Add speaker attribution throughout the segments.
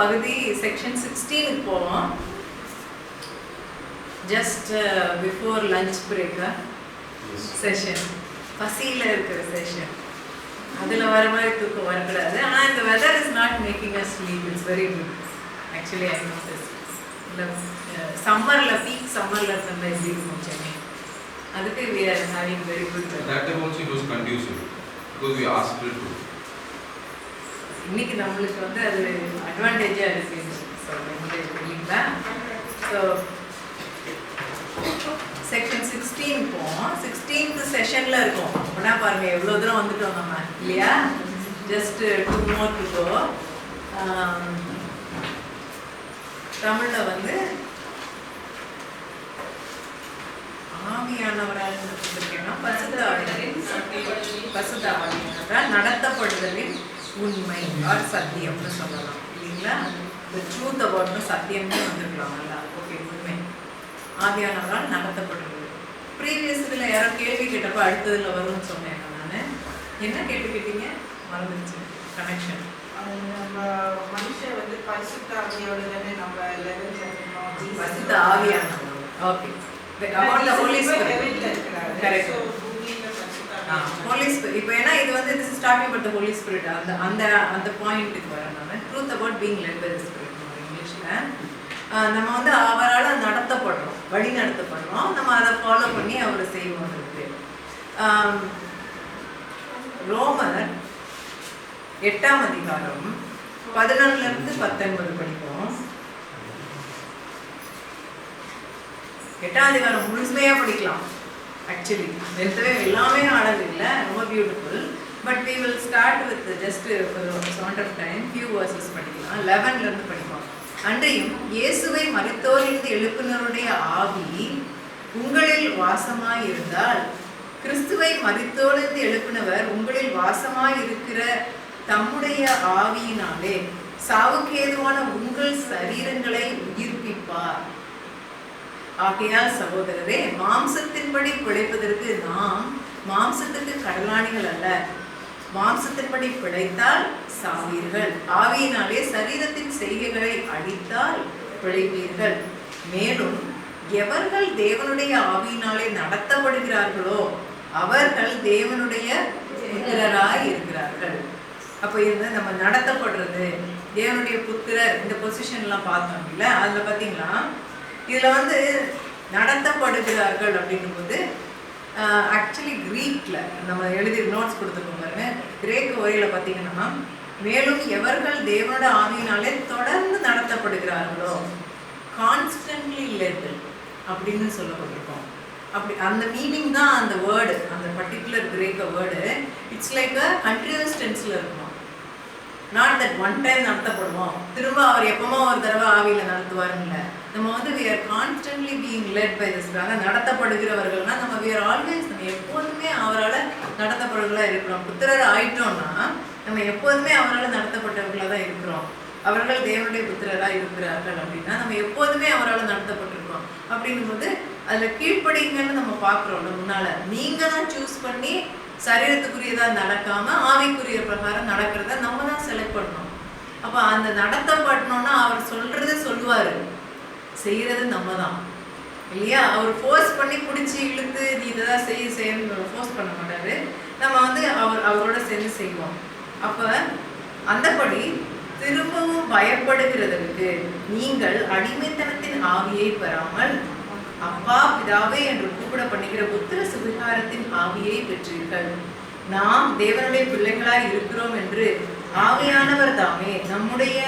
Speaker 1: பகுதி செக்ஷன் 16 போவோம். Just before lunch break session, பசியில் இருக்கிற செஷன். அதில் வர மாதிரி தூக்கம் வரக்கூடாது. ஆனால் இந்த weather is not making us sleep. It's very good actually. I notice இல்லை சம்மரில் பீக் சம்மரில் இருக்கிற எப்படி இருக்கும் சென்னை, அதுக்கு we are having very good weather.
Speaker 2: That time also it was conducive because we asked it to.
Speaker 1: இன்னைக்கு நம்மளுக்கு வந்து அது அட்வான்டேஜாக இருக்குது சொல்கிறேன் இல்லைங்களா? ஸோ செக்ஷன் 16 போவோம். 16th செஷனில் இருக்கும். அப்படின்னா பாருங்கள் எவ்வளோ தூரம் வந்துட்டோம் நம்ம இல்லையா? Just 2 more to go. தமிழில் வந்து ஆவியானவரால் பசுத்த ஆவியானவரால் நடத்தப்படுதலின் உண்மை ஆர் சத்தியம்னு சொல்லலாம் இல்லைங்களா? இந்த ட்ரூத் அபவுட்னு சத்தியம்னு வந்துருக்கலாம். நல்லா ஓகே. உண்மை ஆவியானவரால் நடத்தப்படுறது. ப்ரீவியஸ் இதில் யாரோ கேள்வி கேட்டப்போ அடுத்ததில் வரும்னு சொன்னேன் நான். என்ன கேட்டீங்க? மறந்துச்சு கனெக்ஷன்.
Speaker 3: நம்ம மனுஷன் வந்து பரிசுத்த ஆவியோட தானே நம்ம லெவல் பண்ணணும்.
Speaker 1: பரிசுத்த ஆவியானவர். Okay. About the Holy Spirit. Correct. Holy Spirit. இப்போ ஏன்னா இது வந்து this is talking about the Holy Spirit. அந்த பாயிண்ட்டுக்கு வரேன் நான். Truth about being led by the Spirit இங்கிலீஷில். நம்ம வந்து அவரால் நடத்தப்படுறோம், வழி நடத்தப்படுறோம். நம்ம அதை ஃபாலோ பண்ணி அவரை செய்வோம். ரோமர் 8ஆம் அதிகாரம் 14 to 19 படிப்போம். 8ஆம் அதிகாரம் முழுமையாக படிக்கலாம். ஆக்சுவலி நிறுத்தவே எல்லாமே அழகு இல்லை, ரொம்ப beautiful. But we will start with just amount of time few verses படிக்கலாம். 11 படிப்போம். அன்றையும் இயேசுவை மரித்தோரிலிருந்து எழுப்பினருடைய ஆவி உங்களில் வாசமாய் இருந்தால், கிறிஸ்துவை மரித்தோரிலிருந்து எழுப்பினவர் உங்களில் வாசமாய் இருக்கிற தம்முடைய ஆவியினாலே சாவுக்கு ஏதுவான உங்கள் சரீரங்களை உயிர்ப்பிப்பார். ஆகையால் சகோதரரே, மாம்சத்தின்படி பிழைப்பதற்கு நாம் மாம்சத்துக்கு கடலாணிகள் அல்ல. மாம்சத்தின்படி பிழைத்தால் சாவீர்கள், ஆவியினாலே சரீரத்தின் செய்கைகளை அழித்தால் பிழைப்பீர்கள். மேலும் எவர்கள் தேவனுடைய ஆவியினாலே நடத்தப்படுகிறார்களோ அவர்கள் தேவனுடைய புத்திரராய் இருக்கிறார்கள். அப்போ இது நம்ம நடத்தப்படுறது தேவனுடைய புத்திரர், இந்த பொசிஷன்லாம் பார்த்தோம் இல்லை? அதில் பார்த்தீங்களா, இதில் வந்து நடத்தப்படுகிறார்கள் அப்படிங்கும்போது ஆக்சுவலி க்ரீக்கில் நம்ம எழுதி நோட்ஸ் கொடுத்துருக்கோம் பாருங்க. கிரேக்க உரையில் பார்த்தீங்கன்னா, மேலும் எவர்கள் தேவனோட ஆவியினாலே தொடர்ந்து நடத்தப்படுகிறார்களோ, கான்ஸ்டன்ட்லி லெட் அப்படின்னு சொல்லப்பட்டிருக்கோம். அப்படி அந்த மீனிங் தான் அந்த வேர்டு, அந்த பர்டிகுலர் கிரேக்க word. It's like a continuous டென்ஸில் இருக்கணும். நாட் தட் ஒன் டைம் நடத்தப்படுவோம், திரும்ப அவர் எப்பவுமோ ஒரு தடவை ஆவியில் நடத்துவாருங்கள. நம்ம வந்து we are constantly being led by the Spirit. நடத்தப்படுகிறவர்கள்னா நம்ம we are always, நம்ம எப்போதுமே அவரால் நடத்தப்படுறவர்களாக இருக்கிறோம். புத்திரர் ஆயிட்டோம்னா நம்ம எப்போதுமே அவரால் நடத்தப்பட்டவர்களாக தான் இருக்கிறோம். அவர்கள் தேவனுடைய புத்திரராக இருக்கிறார்கள் அப்படின்னா நம்ம எப்போதுமே அவரால் நடத்தப்பட்டிருக்கோம். அப்படிங்கும்போது அதில் கீழ்ப்படிங்கன்னு நம்ம பார்க்குறோம்ல. முன்னால் நீங்கள் தான் சூஸ் பண்ணி சரீரத்துக்குரியதாக நடக்காமல் ஆவிக்குரிய பிரகாரம் நடக்கிறத நம்ம தான் செலக்ட் பண்ணணும். அப்போ அந்த நடத்தப்படணும்னா அவர் சொல்கிறது சொல்லுவார், செய்கிறது நம்ம தான் இல்லையா? அவர் ஃபோர்ஸ் பண்ணி பிடிச்சி இழுத்து நீ இதை தான் செய்யணும்னு ஃபோர்ஸ் பண்ண மாட்டார். நம்ம வந்து அவரோட சேர்ந்து செய்வோம். அப்போ அந்தபடி திரும்பவும் பயப்படுகிறதற்கு நீங்கள் அடிமைத்தனத்தின் ஆவியை பெறாமல் அப்பா பிதாவே என்று கூப்பிட பண்ணுகிற புத்திர சுவிகாரத்தின் ஆவியை பெற்றீர்கள். நாம் தேவனுடைய பிள்ளைகளாய் இருக்கிறோம் என்று ஆவியானவர் தாமே நம்முடைய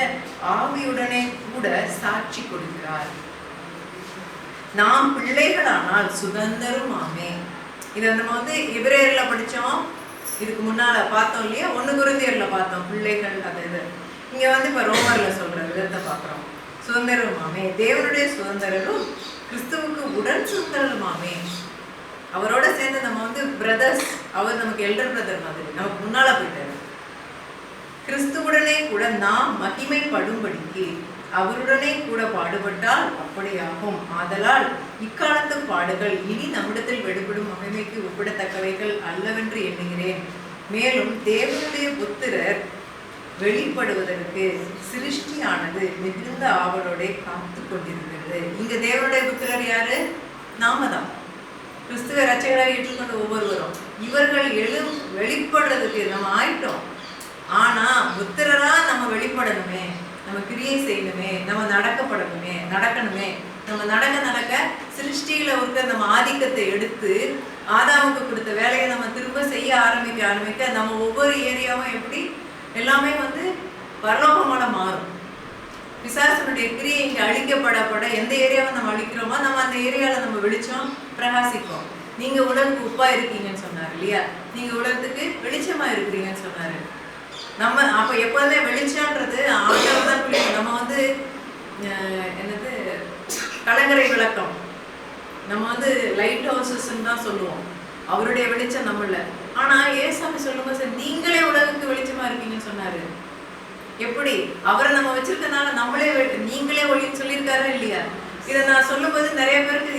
Speaker 1: ஆவியுடனே கூட சாட்சி கொடுக்கிறார். நாம் பிள்ளைகளானால் சுதந்திரம் ஆமே. இதை நம்ம வந்து எபிரேயர்ல படித்தோம், இதுக்கு முன்னால் பார்த்தோம் இல்லையா? 1 கொரிந்தியரில் பார்த்தோம் பிள்ளைகள். அது இது இங்கே வந்து இப்போ ரோமரில் சொல்கிற விதத்தை பார்க்குறோம். சுதந்திரமாமே, தேவனுடைய சுதந்திரரும் கிறிஸ்துவுக்கு உடன் சுதந்திரமாமே. அவரோட சேர்ந்து நம்ம வந்து பிரதர்ஸ், அவர் நமக்கு எல்டர் பிரதர் மாதிரி, நமக்கு முன்னால் போயிட்டார். கிறிஸ்துவுடனே கூட நாம் மகிமைப்படும்படிக்கு அவருடனே கூட பாடுபட்டால் அப்படியாகும். ஆதலால் இக்காலத்து பாடுகள் இனி நம்மிடத்தில் வெளிப்படும் மகிமைக்கு ஒப்பிடத்தக்கவைகள் அல்லவென்று எண்ணுகிறேன். மேலும் தேவனுடைய புத்திரர் வெளிப்படுவதற்கு சிருஷ்டியானது மிகுந்த ஆவலோட காத்து கொண்டிருக்கிறது. இங்க தேவனுடைய புத்திரர் யாரு? நாம தான், கிறிஸ்துவ ரட்சகராக ஏற்றுக்கொண்ட ஒவ்வொருவரும். இவர்கள் வெளிப்படுறதுக்கு நம்ம ஆயிட்டோம். ஆனா புத்திரரா நம்ம வெளிப்படணுமே, நம்ம கிரியை செய்யணுமே, நம்ம நடக்கணுமே. நம்ம நடக்க சிருஷ்டியில இருக்க நம்ம ஆதிக்கத்தை எடுத்து ஆதாமுக்கு கொடுத்த வேலையை நம்ம திரும்ப செய்ய ஆரம்பிக்க நம்ம ஒவ்வொரு ஏரியாவும் எப்படி எல்லாமே பரலோகமான மாறும். பிசாசனுடைய கிரியை இங்க அழிக்கப்பட எந்த ஏரியாவை நம்ம அழிக்கிறோமோ நம்ம அந்த ஏரியாவில் நம்ம வெளிச்சம் பிரகாசிப்போம். நீங்க உலகத்துக்கு உப்பா இருக்கீங்கன்னு சொன்னாரு இல்லையா, நீங்க உலகத்துக்கு வெளிச்சமா இருக்கிறீங்கன்னு சொன்னாரு. நம்ம அப்ப எப்போதுமே வெளிச்சம்ன்றது ஆண்டவர் தான் பிள்ளைங்க. நம்ம என்னது கலங்கரை விளக்கம், நம்ம லைட் ஹவுசஸ்ன்னு தான் சொல்லுவோம். அவருடைய வெளிச்சம் நம்மள. ஆனா ஏசாமி சொல்லும்போது நீங்களே உலகுக்கு வெளிச்சமா இருக்கீங்கன்னு சொன்னாரு. எப்படி? அவரை நம்ம வச்சிருக்கனால நம்மளே நீங்களே ஒளின்னு சொல்லியிருக்காரா இல்லையா? இதை நான் சொல்லும்போது நிறைய பேருக்கு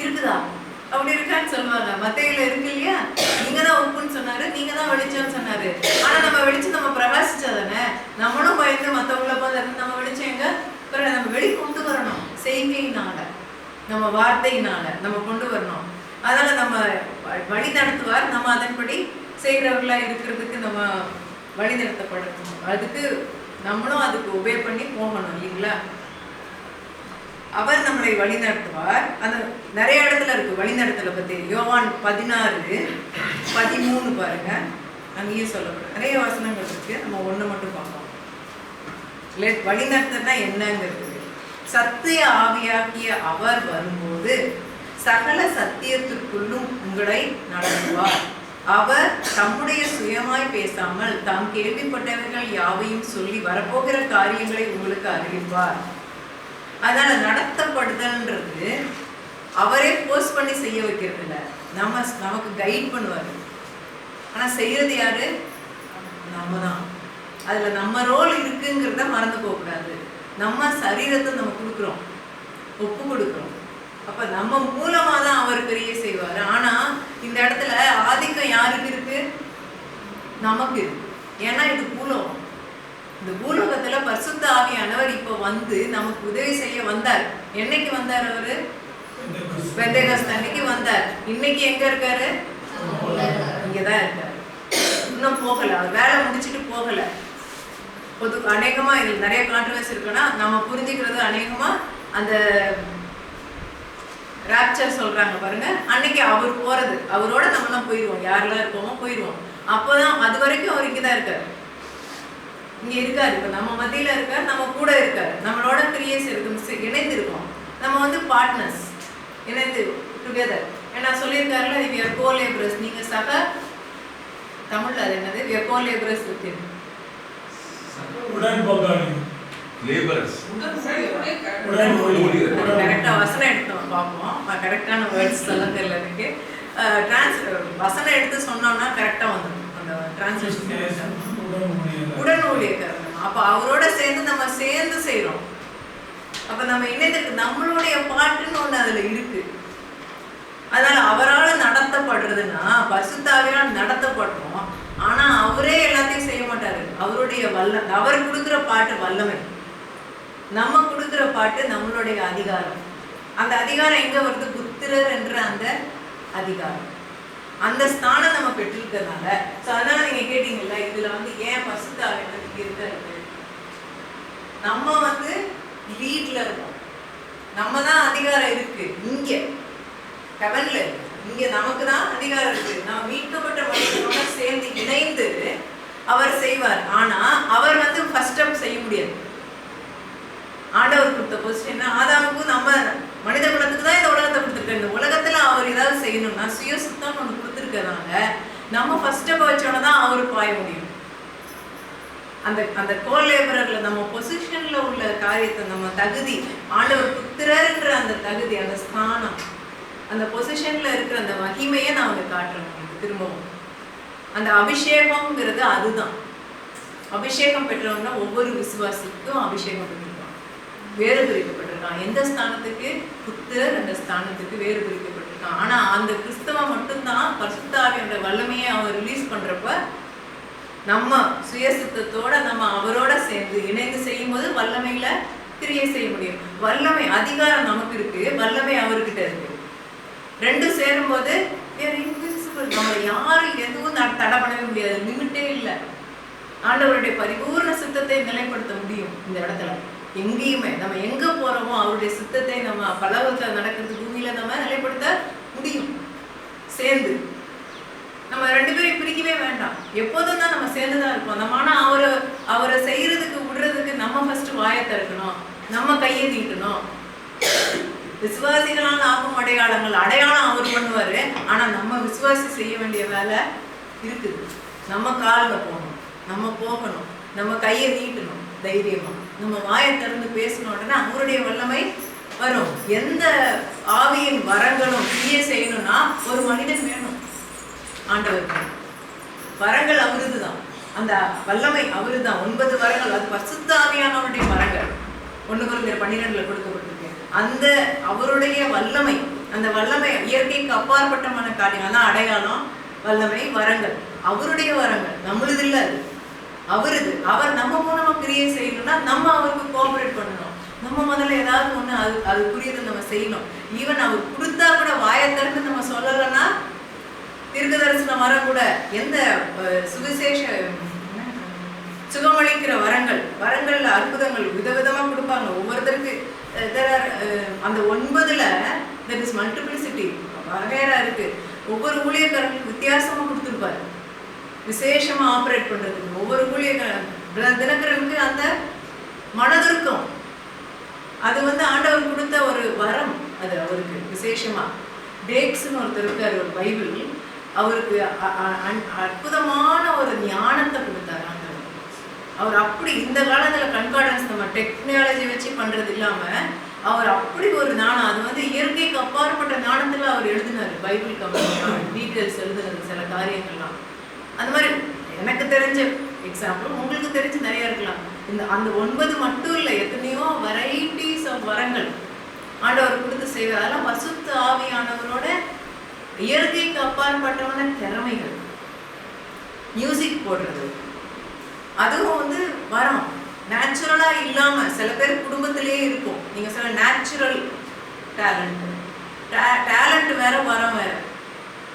Speaker 1: இருக்குதா அப்படி இருக்கான்னு சொல்லுவாங்க. மத்தையில இருக்கு இல்லையா, நீங்க தான் உப்புன்னு சொன்னாரு, நீங்க தான் வெளிச்சம்னு சொன்னாரு. ஆனா நம்ம வெளிச்சம் நம்ம பிரகாசிச்சாதானே நம்மளும் பயந்து மத்தவங்கள பார்த்து நம்ம வெளிச்சம் எங்க நம்ம வெளி கொண்டு வரணும். செய்கையினால, நம்ம வார்த்தையினால நம்ம கொண்டு வரணும். அதனால நம்ம வழி நடத்துவார். நம்ம அதன்படி செய்கிறவர்களா இருக்கிறதுக்கு நம்ம வழி நடத்தப்படணும். அதுக்கு நம்மளும் அதுக்கு உபே பண்ணி போகணும் இல்லைங்களா? அவர் நம்மளை வழி நடத்துவார். அந்த நிறைய இடத்துல இருக்கு வழி நடத்தலை பத்தி. யோவான் 16:13 பாருங்க, அங்கேயும் சொல்லப்படும் நிறைய வசனங்கள் இருக்கு. நம்ம ஒண்ணு மட்டும் பார்ப்போம். வழி நடத்தனா என்னங்கிறது, சத்திய ஆவியாகிய அவர் வரும்போது சகல சத்தியத்திற்குள்ளும் உங்களை நடத்துவார். அவர் தம்முடைய சுயமாய் பேசாமல் தாம் கேள்விப்பட்டவர்கள் யாவையும் சொல்லி வரப்போகிற காரியங்களை உங்களுக்கு அறிவிப்பார். அதனால நடத்தப்படுதல்ன்றது அவரே போஸ்ட் பண்ணி செய்ய வைக்கிறது இல்லை, நமக்கு கைட் பண்ணுவாரு. ஆனா செய்யறது யாரு? நம்ம தான். அதுல நம்ம ரோல் இருக்குங்கிறத மறந்து போக கூடாது. நம்ம சரீரத்தை நம்ம கொடுக்குறோம், ஒப்பு கொடுக்குறோம். அப்ப நம்ம மூலமா தான் அவர் பெரிய செய்வாரு. ஆனா இந்த இடத்துல ஆதிக்கம் யாருக்கு இருக்கு? நமக்கு இருக்கு. ஏன்னா இது பூலோகம். இந்த பூலோகத்துல பரிசுத்த ஆவியானவர் இப்ப நமக்கு உதவி செய்ய வந்தார். என்னைக்கு வந்தார்? அவரு பெந்தேகோஸ்து அன்னைக்கு வந்தார். இன்னைக்கு எங்க இருக்காரு? இங்கதான் இருக்காரு. இன்னும் போகல, அவர் வேலை முடிச்சுட்டு போகல. அநேகமா இதுல நிறைய கான்ட்ரவர்சி இருக்குன்னா நம்ம புரிஞ்சுக்கிறது அநேகமா அந்த ராப்சர் சொல்றாங்க பாருங்க, அன்னைக்கு அவர் போறது, அவரோட நம்மளாம் போயிடுவோம், யாரெல்லாம் இருக்கோமோ போயிடுவோம். அப்போதான் அது வரைக்கும் அவர் இங்கதான் இருக்காரு, இங்க இருக்காரு. இப்ப நம்ம மத்தியில இருக்காரு, நம்ம கூட இருக்காரு, நம்மளோட கிரியேஸ் இருக்கு, இணைந்து இருக்கோம். நம்ம பார்ட்னர்ஸ், இணைந்து டுகெதர். ஏன்னா சொல்லியிருக்காருல, we are co-laborers. நீங்க சக தமிழ்ல அது என்னது? we are co-laborers with him. கரெக்டா வசனம் எடுத்தோம் பார்ப்போம். கரெக்டான வேர்ட்ஸ் எல்லாம் தெரியல எனக்கு. வசனம் எடுத்து சொன்னோம்னா கரெக்டா வந்துடும் அந்த டிரான்ஸ்லேஷன். உடன் ஊழியக்காரர். அப்ப அவரோட சேர்ந்து நம்ம சேர்ந்து செய்யறோம். அப்ப நம்ம இணையத்துக்கு நம்மளுடைய பாட்டுன்னு ஒண்ணு அதுல இருக்கு. அதனால அவரால் நடத்தப்படுறதுன்னா பரிசுத்த ஆவியால் நடத்தப்படுறோம். ஆனா அவரே எல்லாத்தையும் செய்ய மாட்டாரு. அவருடைய அவர் கொடுக்குற பாட்டு வல்லமை, நம்ம கொடுக்குற பாட்டு நம்மளுடைய அதிகாரம். அந்த அதிகாரம் எங்க வருது? புத்திரர் என்ற அந்த அதிகாரம், அந்த ஸ்தானம் நம்ம பெற்றிருக்கிறதுனால. ஸோ அதனால நீங்க கேட்டீங்கல்ல, இதுல ஏன் பரிசுத்த ஆவியானவர் இருக்காரு? நம்ம லீட்ல இருக்கோம், நம்ம தான் அதிகாரம் இருக்கு. இங்க ஹெவன்ல இங்க நமக்கு தான் அதிகாரம் இருக்கு. நம்ம மீட்கப்பட்ட மனிதனோட சேர்ந்து இணைந்து அவர் செய்வார். ஆனா அவர் ஃபர்ஸ்ட் ஸ்டெப் செய்ய முடியாது. ஆண்டவர் கொடுத்த பொசிஷன் ஆதாமுக்கும் நம்ம மனித குலத்துக்கு தான் இந்த உலகத்தை கொடுத்துருக்காரு. இந்த உலகத்துல அவர் ஏதாவது செய்யணும்னா சுய சுத்தம் ஒன்று கொடுத்துருக்கனால நம்ம ஃபர்ஸ்ட் ஸ்டெப் வச்சோட தான் அவர் பாய முடியும். அந்த கோலேபரர்ல நம்ம பொசிஷன்ல உள்ள காரியத்தை, நம்ம தகுதி, ஆண்டவர் புத்திரர்ன்ற அந்த தகுதி, அந்த ஸ்தானம், அந்த பொசிஷன்ல இருக்கிற அந்த மகிமையை நான் காட்டுறேன் திரும்பவும். அந்த அபிஷேகம்ங்கிறது அதுதான். அபிஷேகம் பெற்றவங்க ஒவ்வொரு விசுவாசிக்கும் அபிஷேகம் பெற்றிருக்கான், வேறு பிரிக்கப்பட்டிருக்கான். எந்த ஸ்தானத்துக்கு? புத்திரர் அந்த ஸ்தானத்துக்கு வேறு பிரிக்கப்பட்டிருக்கான். ஆனா அந்த கிறிஸ்தவ மட்டும்தான் பரிசுத்த ஆவியோட வல்லமையை அவர் ரிலீஸ் பண்றப்ப நம்ம சுயசித்தத்தோட நம்ம அவரோட சேர்ந்து இணைந்து செய்யும் போது வல்லமையில கிரியை செய்ய முடியும். வல்லமை அதிகாரம் நமக்கு இருக்கு, வல்லமை அவர்கிட்ட இருக்கு. ரெண்டும் சேரும் போது நம்ம யாரும் எதுவும் தடை பண்ணவே முடியாது, லிமிட்டே இல்லை. ஆண்டவருடைய பரிபூர்ண சித்தத்தை நிலைப்படுத்த முடியும் இந்த இடத்துல. எங்கேயுமே நம்ம எங்க போறோமோ அவருடைய சித்தத்தை நம்ம பலவத்தில் நடக்கிறது பூமியில நம்ம நிலைப்படுத்த முடியும். சேர்ந்து நம்ம ரெண்டு பேரும் பிரிக்கவே வேண்டாம், எப்போதும் தான் நம்ம சேர்ந்துதான் இருப்போம். நம்ம ஆனா அவரை செய்யறதுக்கு விடுறதுக்கு நம்ம ஃபர்ஸ்ட் வாயை திறக்கணும், நம்ம கையை நீட்டணும். விசுவாசிகளான ஆகும் அடையாளங்கள் அவர் பண்ணுவாரு. ஆனா நம்ம விசுவாசி செய்ய வேண்டிய வேலை இருக்குது. நம்ம காலில் போகணும், நம்ம போகணும், நம்ம கையை நீட்டணும் தைரியமா, நம்ம வாயை திறந்து பேசணும். உடனே அவருடைய வல்லமை வரும். எந்த ஆவியின் வரங்களும் கிரியை செய்யணும்னா ஒரு மனிதன் வேணும். ஆண்டவருக்கு வரங்கள் அவருதுதான், அந்த வல்லமை அவருதான். 9 வரங்கள் அது பரிசுத்த ஆவியானவருடைய வரங்கள். 1 Corinthians 12 கொடுக்கப்பட்டிருக்கு. அந்த அவருடைய வல்லமை, அந்த வல்லமை இயற்கைக்கு அப்பாற்பட்டமான காரியம். அதான் அடையாளம், வல்லமை, வரங்கள் அவருடைய வரங்கள், நம்மளுது இல்லை, அது அவருது. அவர் நம்ம மூலமா கிரியை செய்யணும்னா நம்ம அவருக்கு கோஆபரேட் பண்ணணும். நம்ம முதல்ல ஏதாவது ஒண்ணு அது புரியுது நம்ம செய்யணும். ஈவன் அவர் கொடுத்தா கூட வாயை திறந்து நம்ம சொல்லலைன்னா தீர்க்க தரிசனம் வர கூட எந்த சுவிசேஷ சுகமளிக்கிற வரங்கள் அற்புதங்கள் விதவிதமா கொடுப்பாங்க ஒவ்வொருத்தருக்கு. அந்த 9ல there is multiplicity, வகையறா இருக்கு. ஒவ்வொரு ஊழியக்காரர்களுக்கு வித்தியாசமா கொடுத்துருப்பாரு விசேஷமா ஆப்ரேட் பண்றதுக்கு. ஒவ்வொரு தினகரனுக்கு அந்த மனதிற்கும் அது ஆண்டவர் கொடுத்த ஒரு வரம். அது அவருக்கு விசேஷமா. டேக்ஸ்ன்னு ஒருத்தர் இருக்காரு, ஒரு பைபிள், அவருக்கு அற்புதமான ஒரு ஞானத்தை கொடுத்தாரு ஆண்டவர். அவர் அப்படி இந்த காலத்துல கன்கார்டன்ஸ் நம்ம டெக்னாலஜி வச்சு பண்றது இல்லாம அவர் அப்படி ஒரு ஞானம், அது இயற்கைக்கு அப்பாற்பட்ட ஞானத்துல அவர் எழுதினாரு. பைபிள் கம்பெனி டீட்டெயில்ஸ் எழுதுனது, சில காரியங்கள்லாம். அந்த மாதிரி எனக்கு தெரிஞ்ச எக்ஸாம்பிள், உங்களுக்கு தெரிஞ்சு நிறைய இருக்கலாம். அந்த 9 மட்டும் இல்லை, எத்தனையோ வெரைட்டிஸ் ஆஃப் வரங்கள் ஆண்டவர் கொடுத்து செய்வார். அதெல்லாம் பரிசுத்த ஆவியானவரோட இயற்கைக்கு அப்பாற்பட்டவன திறமைகள். மியூசிக் போடுறது அதுவும் வரும், நேச்சுரலா இல்லாம சில பேர் குடும்பத்திலேயே இருக்கும். நீங்க சொல்ல நேச்சுரல் டேலண்ட் வேற, வரம் வேற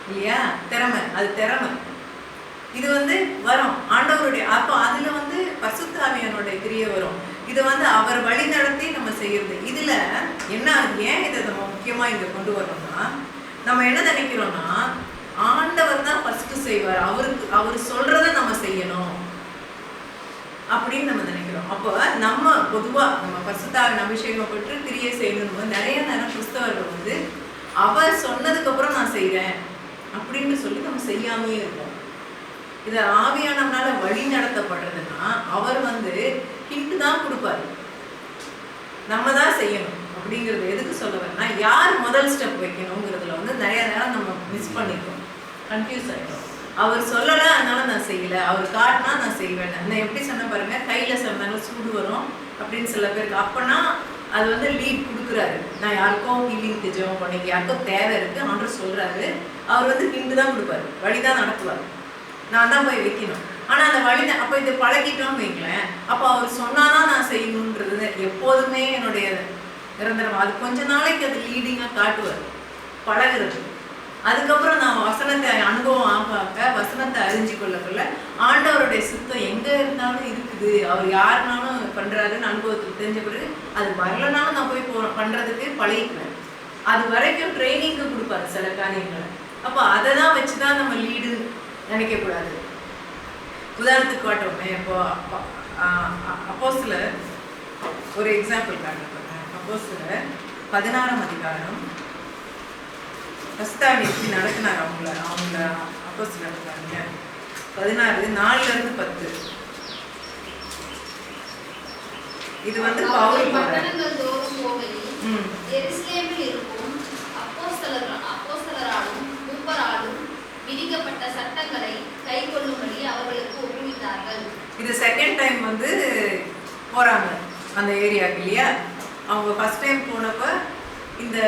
Speaker 1: இல்லையா? திறமை, அது திறமை. இது வரும் ஆண்டவருடைய. அப்போ அதுல பரிசுத்த ஆவியானவருடைய கிரியை வரும். இது அவர் வழி நடத்தி நம்ம செய்யறது. இதுல என்ன, ஏன் இதை நம்ம முக்கியமா இங்க கொண்டு வரோம்னா, நம்ம என்ன நினைக்கிறோம்னா ஆண்டவர் தான் ஃபர்ஸ்ட் செய்வார், அவர் சொல்றத நம்ம செய்யணும் அப்படின்னு நம்ம நினைக்கிறோம். அப்போ நம்ம பொதுவா நம்ம பரிசுத்தாவின் அபிஷேகம் பெற்று கிரியை செய்யணும். நிறைய நேரம் கிறிஸ்தவர்கள் அவர் சொன்னதுக்கு அப்புறம் நான் செய்றேன் அப்படின்னு சொல்லி நம்ம செய்யாமையே இருப்போம். இதை ஆவியானவனால வழி நடத்தப்படுறதுன்னா அவர் ஹிண்ட் தான் கொடுப்பாரு, நம்ம தான் செய்யணும் அப்படிங்கிறது. எதுக்கு சொல்ல வரேன்னா, யார் முதல் ஸ்டெப் வைக்கணுங்கிறதுல நிறைய நேரம் நம்ம மிஸ் பண்ணிக்கிறோம், கன்ஃபியூஸ் ஆகிடும். அவர் சொல்லலை அதனால நான் செய்யலை, அவர் காட்டினா நான் செய்வேன். நான் எப்படி சொன்ன பாருங்க, கையில் சில நேரம் சூடு வரும் அப்படின்னு சில பேருக்கு. அப்போனா அது லீட் கொடுக்குறாரு. நான் யாருக்கும் ஹீலிங்க்கு ஜெபம் பண்ணிக்க, யாருக்கும் தேவை இருக்குது ஆண்டவர் சொல்கிறாரு, அவர் ஹிண்ட் தான் கொடுப்பாரு, வழி தான் நடத்துவார், நான் தான் போய் வைக்கணும். ஆனால் அந்த வழி அப்போ இதை பழகிட்டோம்னு வைங்களேன், அப்போ அவர் சொன்னாதான் நான் செய்யணுன்றது எப்போதுமே என்னுடைய நிரந்தரம். அது கொஞ்ச நாளைக்கு அது லீடிங்காக காட்டுவார், பழகிறது. அதுக்கப்புறம் நான் வசனத்தை அனுபவம் ஆக வசனத்தை அறிஞ்சு கொள்ளக்குள்ள ஆண்டவருடைய சுத்தம் எங்கே இருந்தாலும் இருக்குது, அவர் யாருனாலும் பண்ணுறாருன்னு அனுபவத்துக்கு தெரிஞ்ச பிறகு அது வரலனாலும் நான் போய் பண்ணுறதுக்கு பழகிக்குவேன். அது வரைக்கும் ட்ரைனிங்கு கொடுப்பாரு சில காரியங்களை. அப்போ அதை தான் வச்சு தான் நம்ம லீடு நினைக்கக்கூடாது. உதாரணத்துக்கு காட்டுவோமே, இப்போ அப்போஸ்தலர் ஒரு எக்ஸாம்பிள் காட்டுறேன். அப்போஸ்தலர் 16ஆம் அதிகாரம் ஃபர்ஸ்ட் எப்படி நடத்தினார் அவங்கள அப்போஸ்தலர் பாருங்க. 16 4-10. இது பவுல்
Speaker 4: பட்டணங்கள் தோறும் போகையில் எருசலேமில் இருக்கும் அப்போஸ்தலராலும் மூப்பராலும் விதிக்கப்பட்ட சட்டங்களை கைக்கொள்ளும்படி அவர்களுக்கு ஒப்புவித்தார்கள்.
Speaker 1: இது செகண்ட் டைம் போறாங்க அந்த ஏரியாவுக்கு இல்லையா? அவங்க ஃபர்ஸ்ட் டைம் போனப்ப இந்த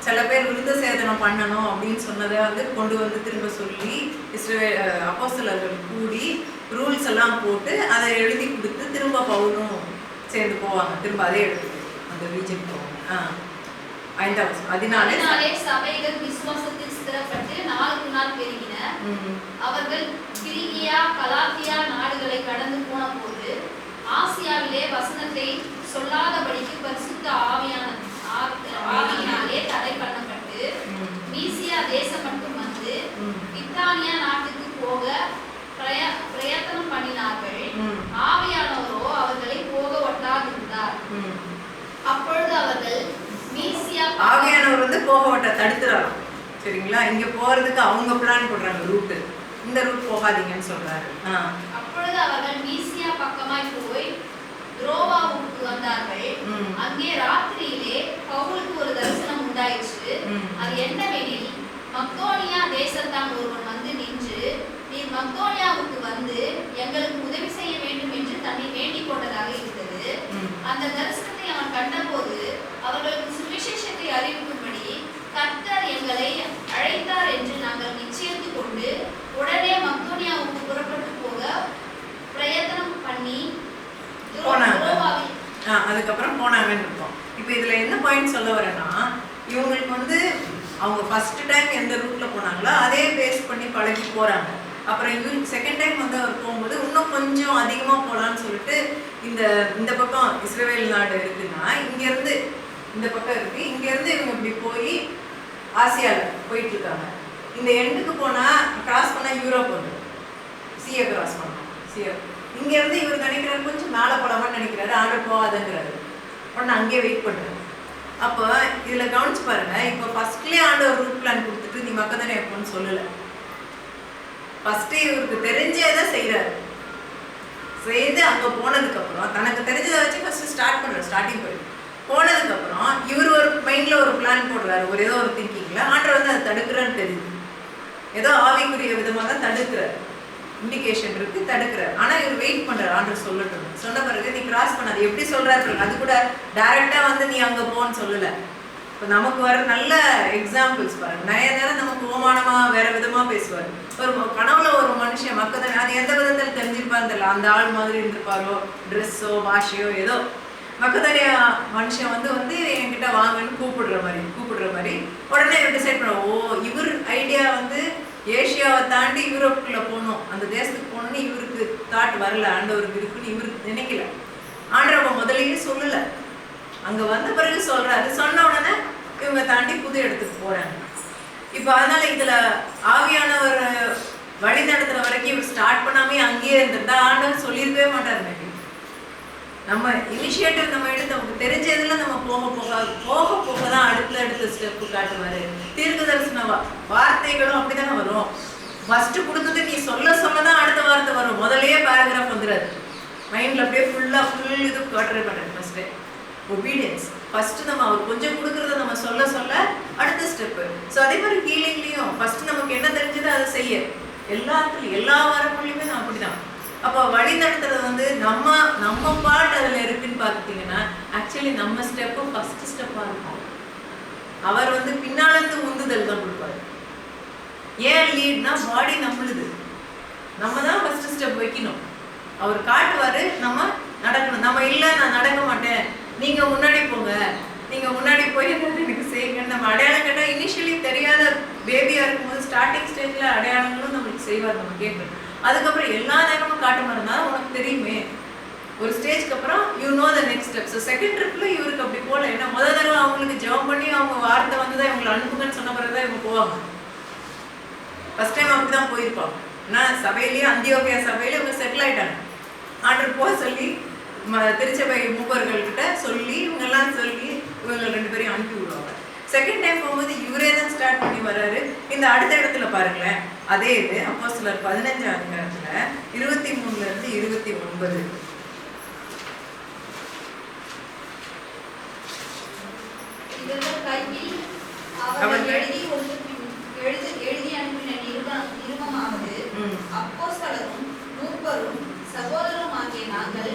Speaker 1: சில பேர் விருத்த சேதனம் பண்ணணும் அப்படின்னு சொன்னதை வந்து கொண்டு வந்து திரும்ப சொல்லி அப்போஸ்தலர்கள் கூடி ரூல்ஸ் எல்லாம் போட்டு அதை எழுதி கொடுத்து திரும்ப பவுலும் சேர்ந்து போவாங்க. திரும்ப அதே இடத்துக்கு அந்த ரீஜன் போவாங்க. 5வது
Speaker 4: அதனாலே சபைகள் விசுவாசத்தில் ஸ்திரப்பட்டு நாளுக்கு நாள் பெருகின. அவர்கள் பிரிகியா கலாத்தியா நாடுகளை கடந்து போன போது ஆசியாவிலே வசனத்தை சொல்லாதபடிக்கு பரிசுத்த ஆவியினாலே தடை பண்ணப்பட்டு மீசியா தேசம் மட்டும் வந்து பித்தானியா நாட்டுக்கு போக பிரயத்தனம் பண்ணினார்கள். ஆவியானவரோ அவர்களை போக ஒட்டாதிருந்தார். அப்பொழுது அவர்கள் மீசியா
Speaker 1: ஆவியானவர் வந்து போக ஒட்ட தடுத்துறாங்க. சரிங்களா? இங்க போறதுக்கு அவங்க பிளான் போடுறாங்க ரூட். இந்த ரூட் போகாதீங்கன்னு சொல்றாரு.
Speaker 4: அப்பொழுது அவர்கள் மீசியா பக்கமாய் போய் துரோவாவுக்கு வந்தார்கள். அங்கே ராத்திரியிலே பவுலுக்கு ஒரு தரிசனம் உண்டாயிற்று. அது என்னவெனில், மக்கதோனியா தேசத்தான் ஒருவன் வந்து நின்று, நீர் மக்கதோனியாவுக்கு வந்து எங்களுக்கு உதவி செய்ய வேண்டும் என்று தன்னை வேண்டிக் கொண்டதாக இருந்தது. அந்த தரிசனத்தை அவன் கண்டபோது அவர்களுக்கு சுவிசேஷத்தை அறிவிக்கும்படி கர்த்தர் எங்களை அழைத்தார் என்று நாங்கள் நிச்சயித்து கொண்டு உடனே மக்கதோனியாவுக்கு புறப்பட்டு போக பிரயத்தனம் பண்ணி
Speaker 1: அதுக்கப்புறம் போனாங்கன்னு இருக்கும். இப்போ இதுல என்ன பாயிண்ட் சொல்ல வரேன்னா, இவங்களுக்கு வந்து அவங்க ஃபர்ஸ்ட் டைம் எந்த ரூட்ல போனாங்களோ அதே பேஸ் பண்ணி பழகி போறாங்க. அப்புறம் இவங்க செகண்ட் டைம் வந்து அவர் போகும்போது இன்னும் கொஞ்சம் அதிகமாக போகலான்னு சொல்லிட்டு இந்த பக்கம் இஸ்ரவேல் நாடு இருக்குன்னா இங்கேருந்து இந்த பக்கம் இருக்கு. இங்கேருந்து இவங்க இப்படி போய் ஆசியாவில் போயிட்டு இருக்காங்க. இந்த எண்டுக்கு போனால் கிராஸ் பண்ணால் யூரோப் வந்து சிஏ கிராஸ் பண்ணணும். சிஏ இங்கேருந்து இவர் நினைக்கிறாரு கொஞ்சம் மேலே போகலாமான்னு நினைக்கிறாரு. ஆர்டர் போகாதுங்கிறாரு. உடனே அங்கேயே வெயிட் பண்ணுறாரு. அப்போ இதில் கவனிச்சு பாருங்க. இப்போ ஃபர்ஸ்ட்லேயே ஆண்டவர் ரூட் பிளான் கொடுத்துட்டு நீ மக்கதானே எப்போன்னு சொல்லலை. ஃபர்ஸ்ட்டு இவருக்கு தெரிஞ்சே தான் செய்கிறாரு. செய்து அங்கே போனதுக்கப்புறம் தனக்கு தெரிஞ்சதை வச்சு ஃபர்ஸ்ட் ஸ்டார்ட் பண்ணுறாரு. ஸ்டார்டிங் போயிட்டு போனதுக்கப்புறம் இவர் ஒரு மைண்டில் ஒரு பிளான் போடுறாரு. ஏதோ ஒரு திங்கிங்கில் ஆண்டவர் வந்து அதை தடுக்கிறான்னு தெரியுது. ஏதோ ஆவிக்குரிய விதமாக தான் தடுக்கிறார். இண்டிகேஷன் இருக்கு, தடுக்கிறார். ஆனால் இவர் வெயிட் பண்ணுறாரு ஆண்டவர் சொல்லட்டும். சொன்ன பிறகு நீ கிராஸ் பண்ணாது. எப்படி சொல்கிறாரு? அது கூட டைரெக்டாக வந்து நீ அங்கே போன்னு சொல்லலை. இப்போ நமக்கு வர நல்ல எக்ஸாம்பிள்ஸ் பாருங்க. நிறைய நேரம் நமக்கு ஓமானமாக வேற விதமாக பேசுவார். ஒரு கனவுல ஒரு மனுஷன் மக்கள் அது எந்த விதத்தில் தெரிஞ்சிருப்பான்னு தெரியல. அந்த ஆள் மாதிரி இருந்திருப்பாரோ, ட்ரெஸ்ஸோ பாஷையோ ஏதோ மக்கதானிய மனுஷன் வந்து என்கிட்ட வாங்கன்னு கூப்பிடுற மாதிரி உடனே டிசைட் பண்ண, ஓ இவர் ஐடியா வந்து ஏஷியாவை தாண்டி யூரோப்புக்குள்ள போகணும், அந்த தேசத்துக்கு போகணும்னு இவருக்கு தாட் வரல. ஆண்டவருக்கு இருக்குன்னு இவருக்கு நினைக்கல. ஆண்டவர் முதலையே சொல்லலை. அங்கே வந்த பிறகு சொல்கிறாரு. சொன்ன உடனே இவங்க தாண்டி புது இடத்துக்கு போகிறாங்க. இப்போ அதனால இதில் ஆவியானவர் வழி நடத்துகிற வரைக்கும் இவர் ஸ்டார்ட் பண்ணாமே அங்கேயே இருந்திருந்தா ஆண்டவர் சொல்லியிருக்கவே மாட்டார். மேபி நம்ம இனிஷியேட்டிவ் நம்ம எடுத்து நமக்கு தெரிஞ்சதில் நம்ம போக தான் அடுத்த ஸ்டெப்பு காட்டுவார். தீர்க்க தரிசன வார்த்தைகளும் அப்படி தானே வரும். ஃபஸ்ட்டு கொடுத்தது நீ சொல்ல தான் அடுத்த வார்த்தை வரும். முதலையே பேராகிராஃப் வந்துடாது. மைண்டில் அப்படியே ஃபுல் இது காட்டுற பண்ணுறது. First obedience. ஃபஸ்ட்டு நம்ம அவர் கொஞ்சம் கொடுக்குறத நம்ம சொல்ல அடுத்த ஸ்டெப்பு. ஸோ அதே மாதிரி ஹீலிங்லேயும் ஃபஸ்ட்டு நமக்கு என்ன தெரிஞ்சதோ அதை செய்ய எல்லாத்துலையும் எல்லா வரப்புலையுமே நான் அப்படி தான். அப்போ வழி நடத்துறது வந்து நம்ம பார்ட் அதில் இருக்குன்னு பார்த்துட்டிங்கன்னா ஆக்சுவலி நம்ம ஸ்டெப்பும் ஃபஸ்ட்டு ஸ்டெப்பாக இருக்கும். அவர் வந்து பின்னாலேருந்து உந்துதல் தான் கொடுப்பாரு. ஏன் லீட்னா பாடி நம்மளுது, நம்ம தான் ஃபஸ்ட்டு ஸ்டெப் வைக்கணும். அவர் காட்டுவார், நம்ம நடக்கணும். நம்ம இல்லை நான் நடக்க மாட்டேன், நீங்கள் முன்னாடி போங்க, நீங்கள் முன்னாடி போய் எனக்கு செய்யுங்க. நம்ம அடையாளம் கேட்டால் இனிஷியலி தெரியாத பேபியாக இருக்கும்போது ஸ்டார்டிங் ஸ்டேஜில் அடையாளங்களும் நம்மளுக்கு செய்வார். நம்ம கேட்கணும். அதுக்கப்புறம் எல்லா நேரமும் காட்ட மாதிரினாலும் உனக்கு தெரியுமே. ஒரு ஸ்டேஜ்க்கு அப்புறம் you know the next step. So second ட்ரிப்பில் இவருக்கு அப்படி போகல. ஏன்னா முதல் தடவை அவங்களுக்கு ஜெபம் பண்ணி அவங்க வார்த்தை வந்து தான் இவங்களை அனுப்புங்கன்னு சொன்ன பிறகு தான் இவங்க போவாங்க. ஃபர்ஸ்ட் டைம் அப்படி தான் போயிருப்பாங்க. ஆனால் சபையிலேயே அந்தியோகியா சபையில இவங்க செட்டில் ஆகிட்டாங்க. ஆர்டர் போக சொல்லி திருச்சபை மூப்பர்கள்கிட்ட சொல்லி இவங்கெல்லாம் சொல்லி இவங்க 2 பேரையும் அனுப்பி விடுவாங்க. செகண்ட் டைம் போகும்போது இவரே தான் ஸ்டார்ட் பண்ணி வர்றாரு. இந்த அடுத்த இடத்துல பாருங்களேன், அதே இது அப்போஸ்தலர் 15ஆம் அதிகாரத்துல 23 இருந்து 29.
Speaker 4: எழுதி அனுப்பின நிருபமாவது, அப்போஸ்தலரும் மூப்பரும் சகோதரரும் ஆகிய நாங்கள்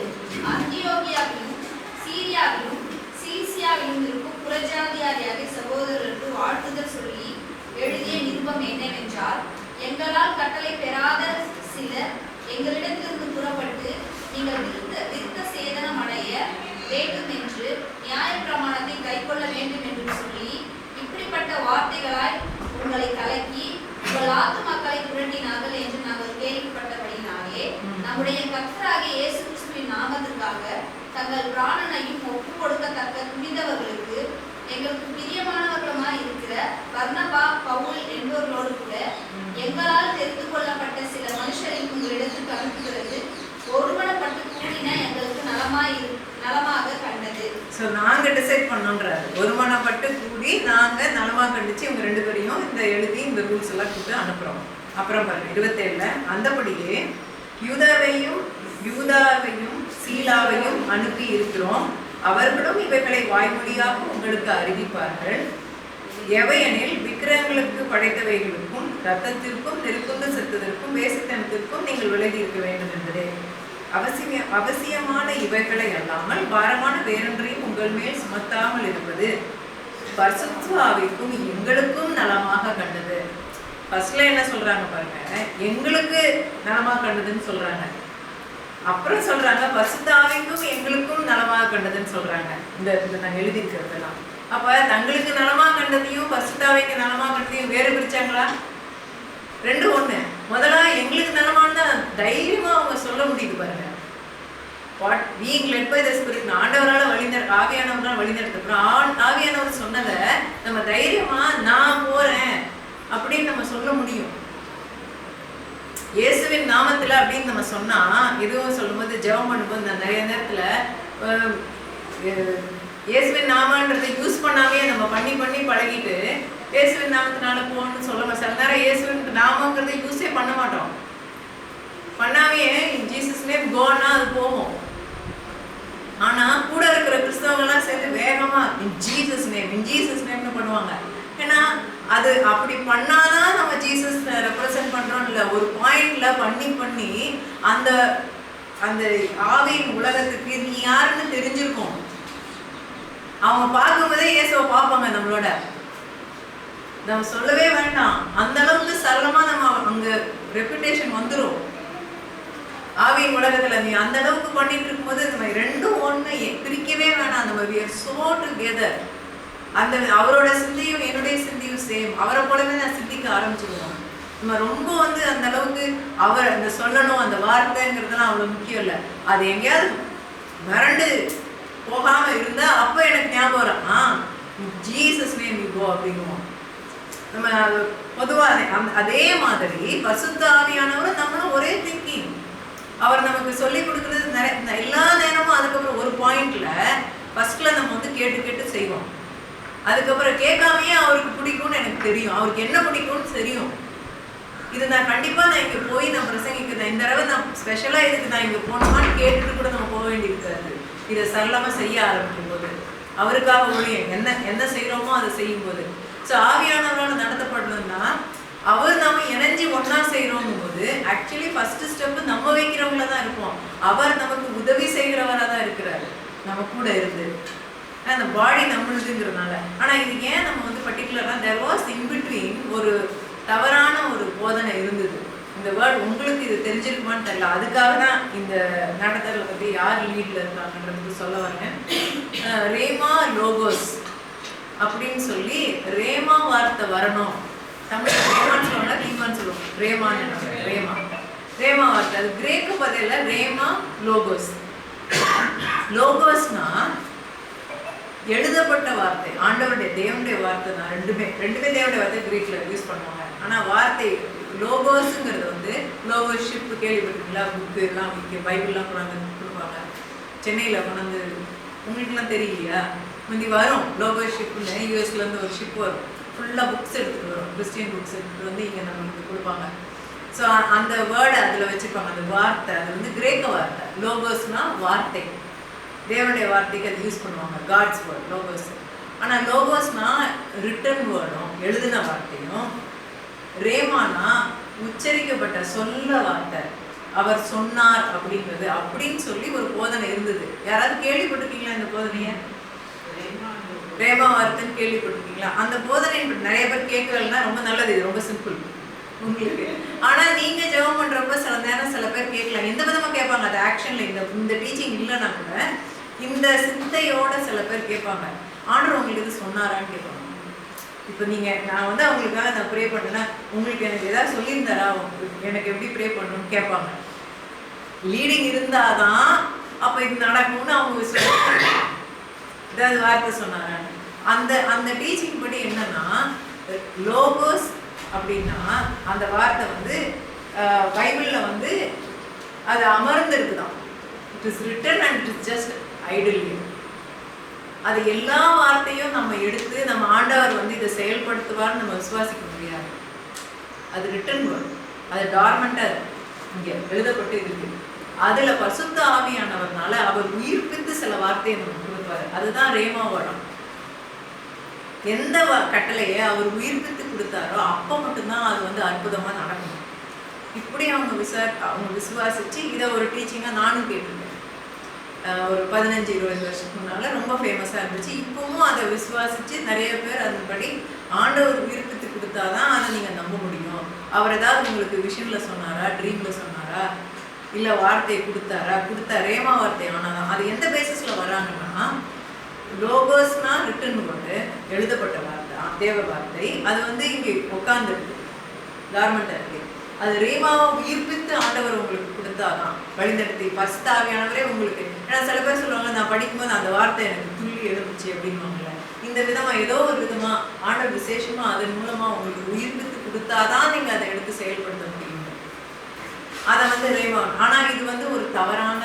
Speaker 4: அந்தியோகியாவிலும் சீரியாவிலும் சிலிசியாவிலும் இருக்கும் புறஜாதியாரியாகிய சகோதரருக்கு எங்களுக்கு பிரியமானவர்களுமாய் இருக்கிற பர்னபா, பவுல் என்பவர்களோடு கூட எங்களால் தெரிந்து கொள்ளப்பட்ட சில மனுஷரை உங்களிடத்துக்கு அனுப்புகிறது ஒருமனப்பட்டு கூடின எங்களுக்கு நலமாக கண்டது.
Speaker 1: ஸோ நாங்கள் டிசைட் பண்ணோன்றாரு. ஒருமனப்பட்டு கூடி நாங்கள் நலமாக கண்டிச்சு இவங்க 2 பேரையும் இந்த எழுதி இந்த ரூல்ஸ் எல்லாம் கொடுத்து அனுப்புகிறோம். அப்புறம் பாருங்க 27 அந்தபடியே யூதாவையும் சீலாவையும் அனுப்பி இருக்கிறோம். அவர்களும் இவைகளை வாய்மொழியாக உங்களுக்கு அறிவிப்பார்கள். எவையெனில் விக்கிரகங்களுக்கு படைத்தவைகளுக்கும் இரத்தத்திற்கும் நெருப்புண்டு செத்ததற்கும் வேசித்தனத்திற்கும் நீங்கள் விலகி இருக்க வேண்டும் என்பதே. அவசியமான இவைகளை அல்லாமல் பாரமான வேறொன்றையும் உங்கள் மேல் சுமத்தாமல் இருப்பது பரிசுத்த ஆவிக்கும் எங்களுக்கும் நலமாக கண்டது. ஃபர்ஸ்ட்ல என்ன சொல்றாங்க பாருங்க, எங்களுக்கு நலமாக கண்டதுன்னு சொல்றாங்க. அப்புறம் சொல்றாங்க பரிசுத்த ஆவிக்கும் எங்களுக்கும் நலமாக கண்டதுன்னு சொல்றாங்க. இந்த நான் எழுதியிருக்கிறதெல்லாம் அப்ப தங்களுக்கு நலமாக கண்டதையும் பரிசுத்த ஆவிக்கு நலமாக கண்டதையும் வேறு பிரிச்சாங்களா? 2 ஒண்ணு. முதல்ல எங்களுக்கு நலமானதா தைரியமா அவங்க சொல்ல முடியுது பாருங்க. What being led by the Spirit, ஆண்டவரால ஆவியானவரால் வழிநடத்தப்படும். ஆவியானவர் சொன்னதை நம்ம தைரியமா நான் போறேன் அப்படின்னு நம்ம சொல்ல முடியும். இயேசுவின் நாமத்துல அப்படின்னு நம்ம சொன்னா, எதுவும் சொல்லும்போது ஜெபம் பண்ணும்போது நான் நிறைய நேரத்துல இயேசுவின் நாமன்றதை யூஸ் பண்ணாமே நம்ம பண்ணி பழகிட்டு இயேசுவின் நாமத்தினால போகணும்னு சொல்லலாம். சில நேரம் இயேசுவின் நாமங்கிறத யூஸே பண்ண மாட்டோம். பண்ணாமே ஜீசஸ் நேம் கோன்னா அது போகும். ஆனா கூட இருக்கிற கிறிஸ்தவங்கெல்லாம் சேர்ந்து வேகமா இன் ஜீசஸ் நேம்னு பண்ணுவாங்க. ஏன்னா அது அப்படி பண்ணாதான் நம்ம ஜீசஸ் ரெப்ரசென்ட் பண்றோம் இல்லை. ஒரு பாயிண்ட்ல பண்ணி அந்த அந்த ஆவியின் உலகத்துக்கு நீ யாருன்னு தெரிஞ்சிருக்கும். அவங்க பார்க்கும்போதே இயேசுவை பார்ப்பாங்க. நம்மளோட நம்ம சொல்லவே வேண்டாம், அந்த அளவுக்கு சரளமா நம்ம அங்க ரெப்புடேஷன் வந்துடும். ஆவியின் உலகத்துல நீ அந்த அளவுக்கு பண்ணிட்டு இருக்கும்போது நம்ம 2 ஒண்ணு பிரிக்கவே வேணாம். நம்ம we are so together. அந்த அவரோட சிந்தையும் என்னுடைய சிந்தையும் சேம். அவரை போலவே நான் சிந்திக்க ஆரம்பிச்சிருவோம். நம்ம ரொம்ப அந்த அளவுக்கு அவர் அந்த சொல்லணும் அந்த வார்த்தைங்கிறதுலாம் அவ்வளவு முக்கியம் இல்லை. அது எங்கேயாவது மறண்டு போகாம இருந்தா அப்ப எனக்கு ஞாபகம் வரும், ஜீசஸ் நேம் யூ கோ அப்படிங்குவோம். நம்ம பொதுவாக அதே மாதிரி பரிசுத்த ஆவியானவரும் நம்மளும் ஒரே திங்கிங். அவர் நமக்கு சொல்லி கொடுக்குறது எல்லா நேரமும். அதுக்கப்புறம் ஒரு பாயிண்ட்ல ஃபர்ஸ்ட்ல நம்ம கேட்டு செய்வோம். அதுக்கப்புறம் கேட்காமையே அவருக்கு பிடிக்கும்னு எனக்கு தெரியும், அவருக்கு என்ன பிடிக்கும்னு தெரியும். இது நான் கண்டிப்பா நான் இங்க போய் நான் பிரசங்கிக்கிறேன், இந்த தடவை நான் ஸ்பெஷலா இதுக்கு நான் இங்க போனோமான்னு கேட்டுட்டு கூட நம்ம போக வேண்டியிருக்காது. இதை சரளமா செய்ய ஆரம்பிக்கும் போது அவருக்காக ஒழியும் என்ன செய்யறோமோ அதை செய்யும் போது. ஸோ ஆவியானவரால் நடத்தப்படுறதுன்னா அவர் நம்ம இணைஞ்சி ஒன்னா செய்யறோங்கும் போது ஆக்சுவலி ஃபர்ஸ்ட் ஸ்டெப் நம்ம வைக்கிறவங்கள தான் இருப்போம். அவர் நமக்கு உதவி செய்கிறவராக தான் இருக்கிறாரு நம்ம கூட இருந்து. அந்த பாடி நம்மளுதுங்கிறதுனால. ஆனா இது ஏன் நம்ம பர்டிகுலரா தேர் வாஸ் இன் பிட்வீன் ஒரு தவறான ஒரு போதனை இருந்தது. இந்த வேர்ட் உங்களுக்கு இது தெரிஞ்சிருக்குமான்னு தெரியல. அதுக்காக தான் இந்த நடத்தலை பற்றி யார் லீட்ல இருக்காங்கன்றது சொல்ல வரேன். ரேமா லோகோஸ் அப்படின்னு சொல்லி ரேமா வார்த்தை வரணும். தமிழ் ரேமான்னு சொல்லுவாங்க, ரீமான்னு சொல்லுவோம். ரேமா வார்த்தை அது கிரேக்கு பதில ரேமா லோகோஸ். லோகோஸ்னா எழுதப்பட்ட வார்த்தை, ஆண்டவருடைய தேவனுடைய வார்த்தை தான். ரெண்டுமே தேவனுடைய வார்த்தை கிரீக்ல யூஸ் பண்ணுவாங்க. ஆனா வார்த்தை லோகோஸுங்கிறது லோகோஸ் ஷிப் கேள்விப்பட்டிருக்கீங்களா? புக்கு எல்லாம் பைபிள்லாம் கொண்டாந்து கொடுப்பாங்க. சென்னையில் கொண்டாந்து உங்களுக்குலாம் தெரியலையா? முந்தி வரும் லோகோஸ் ஷிப்னு யூஎஸ்லேருந்து ஒரு ஷிப் வரும். ஃபுல்லாக புக்ஸ் எடுத்துகிட்டு வரும், கிறிஸ்டியன் புக்ஸ் எடுத்துகிட்டு இங்கே நம்மளுக்கு கொடுப்பாங்க. ஸோ அந்த வேர்டை அதில் வச்சுருப்பாங்க. அந்த வார்த்தை அது கிரேக்க வார்த்தை. லோகோஸ்னா வார்த்தை, தேவனுடைய வார்த்தைக்கு அது யூஸ் பண்ணுவாங்க. God's word logos. ஆனால் லோகோஸ்னா ரிட்டன் வேர்டும் எழுதின வார்த்தையும். ரேமானா உச்சரிக்கப்பட்ட சொல்ல வார்த்தை, அவர் சொன்னார் அப்படிங்கிறது அப்படின்னு சொல்லி ஒரு போதனை இருந்தது. யாராவது கேள்விப்பட்டிருக்கீங்களா இந்த போதனையை? ரேமா வார்த்தைன்னு கேள்விப்பட்டிருக்கீங்களா? அந்த போதனை நிறைய பேர் கேட்கலன்னா ரொம்ப நல்லது. இது ரொம்ப சிம்பிள் உங்களுக்கு. ஆனா நீங்க ஜெபம் பண்றப்ப சில நேரம் சில பேர் கேட்கலாம். எந்த விதமா கேட்பாங்க, அது ஆக்ஷன்ல இந்த டீச்சிங் இல்லைன்னா கூட இந்த சிந்தையோட சில பேர் கேட்பாங்க, ஆண்டவர் உங்களுக்கு இது சொன்னாரான்னு கேட்பாங்க. இப்போ நான் அவங்களுக்காக நான் ப்ரே பண்ணேன்னா உங்களுக்கு எனக்கு ஏதாவது சொல்லியிருந்தாரா, எனக்கு எப்படி ப்ரே பண்ணணும்னு கேட்பாங்க. லீடிங் இருந்தாதான் அப்போ இது நடக்கும்னு அவங்க ஏதாவது வார்த்தை சொன்னாரான்னு. அந்த அந்த டீச்சிங் படி என்னன்னா லோகோஸ் அப்படின்னா அந்த வார்த்தை வந்து பைபிளில் வந்து அது அமர்ந்து இருக்குதான். It is written and it is just idle. அது எல்லா வார்த்தையும் நம்ம எடுத்து நம்ம ஆண்டவர் வந்து இதை செயல்படுத்துவார்னு நம்ம விசுவாசிக்க முடியாது. அது ரிட்டன் வேர்ட், அது டார்மெண்டாக இங்கே எழுதப்பட்டு இருக்கு. அதில் பரிசுத்த ஆவியானவர்னால அவர் உயிர்ப்பித்து சில வார்த்தையை நமக்கு கொடுப்பாரு. அதுதான் ரேமா வேர்டம். எந்த கட்டளையை அவர் உயிர்ப்பித்து கொடுத்தாரோ அப்போ மட்டும்தான் அது வந்து அற்புதமாக நடக்கும். இப்படி அவங்க விசுவாசிச்சு இதை ஒரு டீச்சிங்காக நானும் கேட்டிருக்கேன். ஒரு 15-20 வருஷத்துக்கு முன்னால் ரொம்ப ஃபேமஸாக இருந்துச்சு. இப்பவும் அதை விசுவாசித்து நிறைய பேர் அதன்படி ஆண்டவர் உயிர்ப்பித்து கொடுத்தாதான் அதை நீங்கள் நம்ப முடியும். அவர் ஏதாவது உங்களுக்கு விஷனில் சொன்னாரா, ட்ரீமில் சொன்னாரா, இல்லை வார்த்தையை கொடுத்தா ரேமா வார்த்தை ஆனாதான். அது எந்த பேசிஸில் வராங்கன்னா லோகோஸ்னா ரிட்டன் போட்டு எழுதப்பட்ட வார்த்தை, தேவ வார்த்தை. அது வந்து இங்கே உட்காந்துருக்கு, கார்மெண்ட் இருக்கு. அது ரேமாவை உயிர்ப்பித்து ஆண்டவர் உங்களுக்கு கொடுத்தாதான் வழிநடத்தி பரிசுத்த ஆவியானவரே உங்களுக்கு. ஏன்னா சில பேர் சொல்லுவாங்க, நான் படிக்கும்போது அந்த வார்த்தை எனக்கு துள்ளி எழுந்துச்சு அப்படின்வாங்கல்ல. இந்த விதமாக ஏதோ ஒரு விதமாக ஆண்டவர் விசேஷமாக அதன் மூலமாக உங்களுக்கு உயிர்ப்பித்து கொடுத்தாதான் நீங்கள் அதை எடுத்து செயல்படுத்த முடியும். அதை வந்து ரேமா. ஆனால் இது வந்து ஒரு தவறான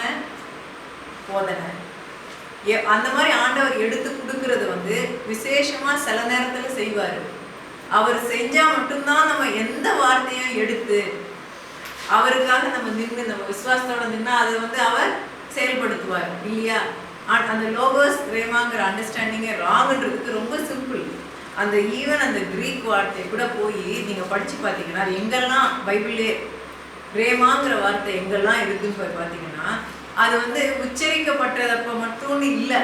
Speaker 1: போதனை. அந்த மாதிரி ஆண்டவர் எடுத்து கொடுக்கறது வந்து விசேஷமாக சில நேரத்தில் செய்வார். அவர் செஞ்சால் மட்டும்தான் நம்ம எந்த வார்த்தையும் எடுத்து அவருக்காக நம்ம நின்று நம்ம விசுவாசத்தோட நின்னா அதை வந்து அவர் செயல்படுத்துவார் இல்லையா. அந்த லோகோஸ் ரேமாங்கிற அண்டர்ஸ்டாண்டிங்கே ராங்ன்றதுக்கு ரொம்ப சிம்பிள். அந்த ஈவன் அந்த கிரீக் வார்த்தை கூட போய் நீங்கள் படித்து பார்த்தீங்கன்னா எங்கெல்லாம் பைபிளே ரேமாங்கிற வார்த்தை எங்கெல்லாம் இருக்குன்னு போய் பார்த்தீங்கன்னா அது வந்து உச்சரிக்கப்பட்டதப்போ மட்டும்னு இல்லை.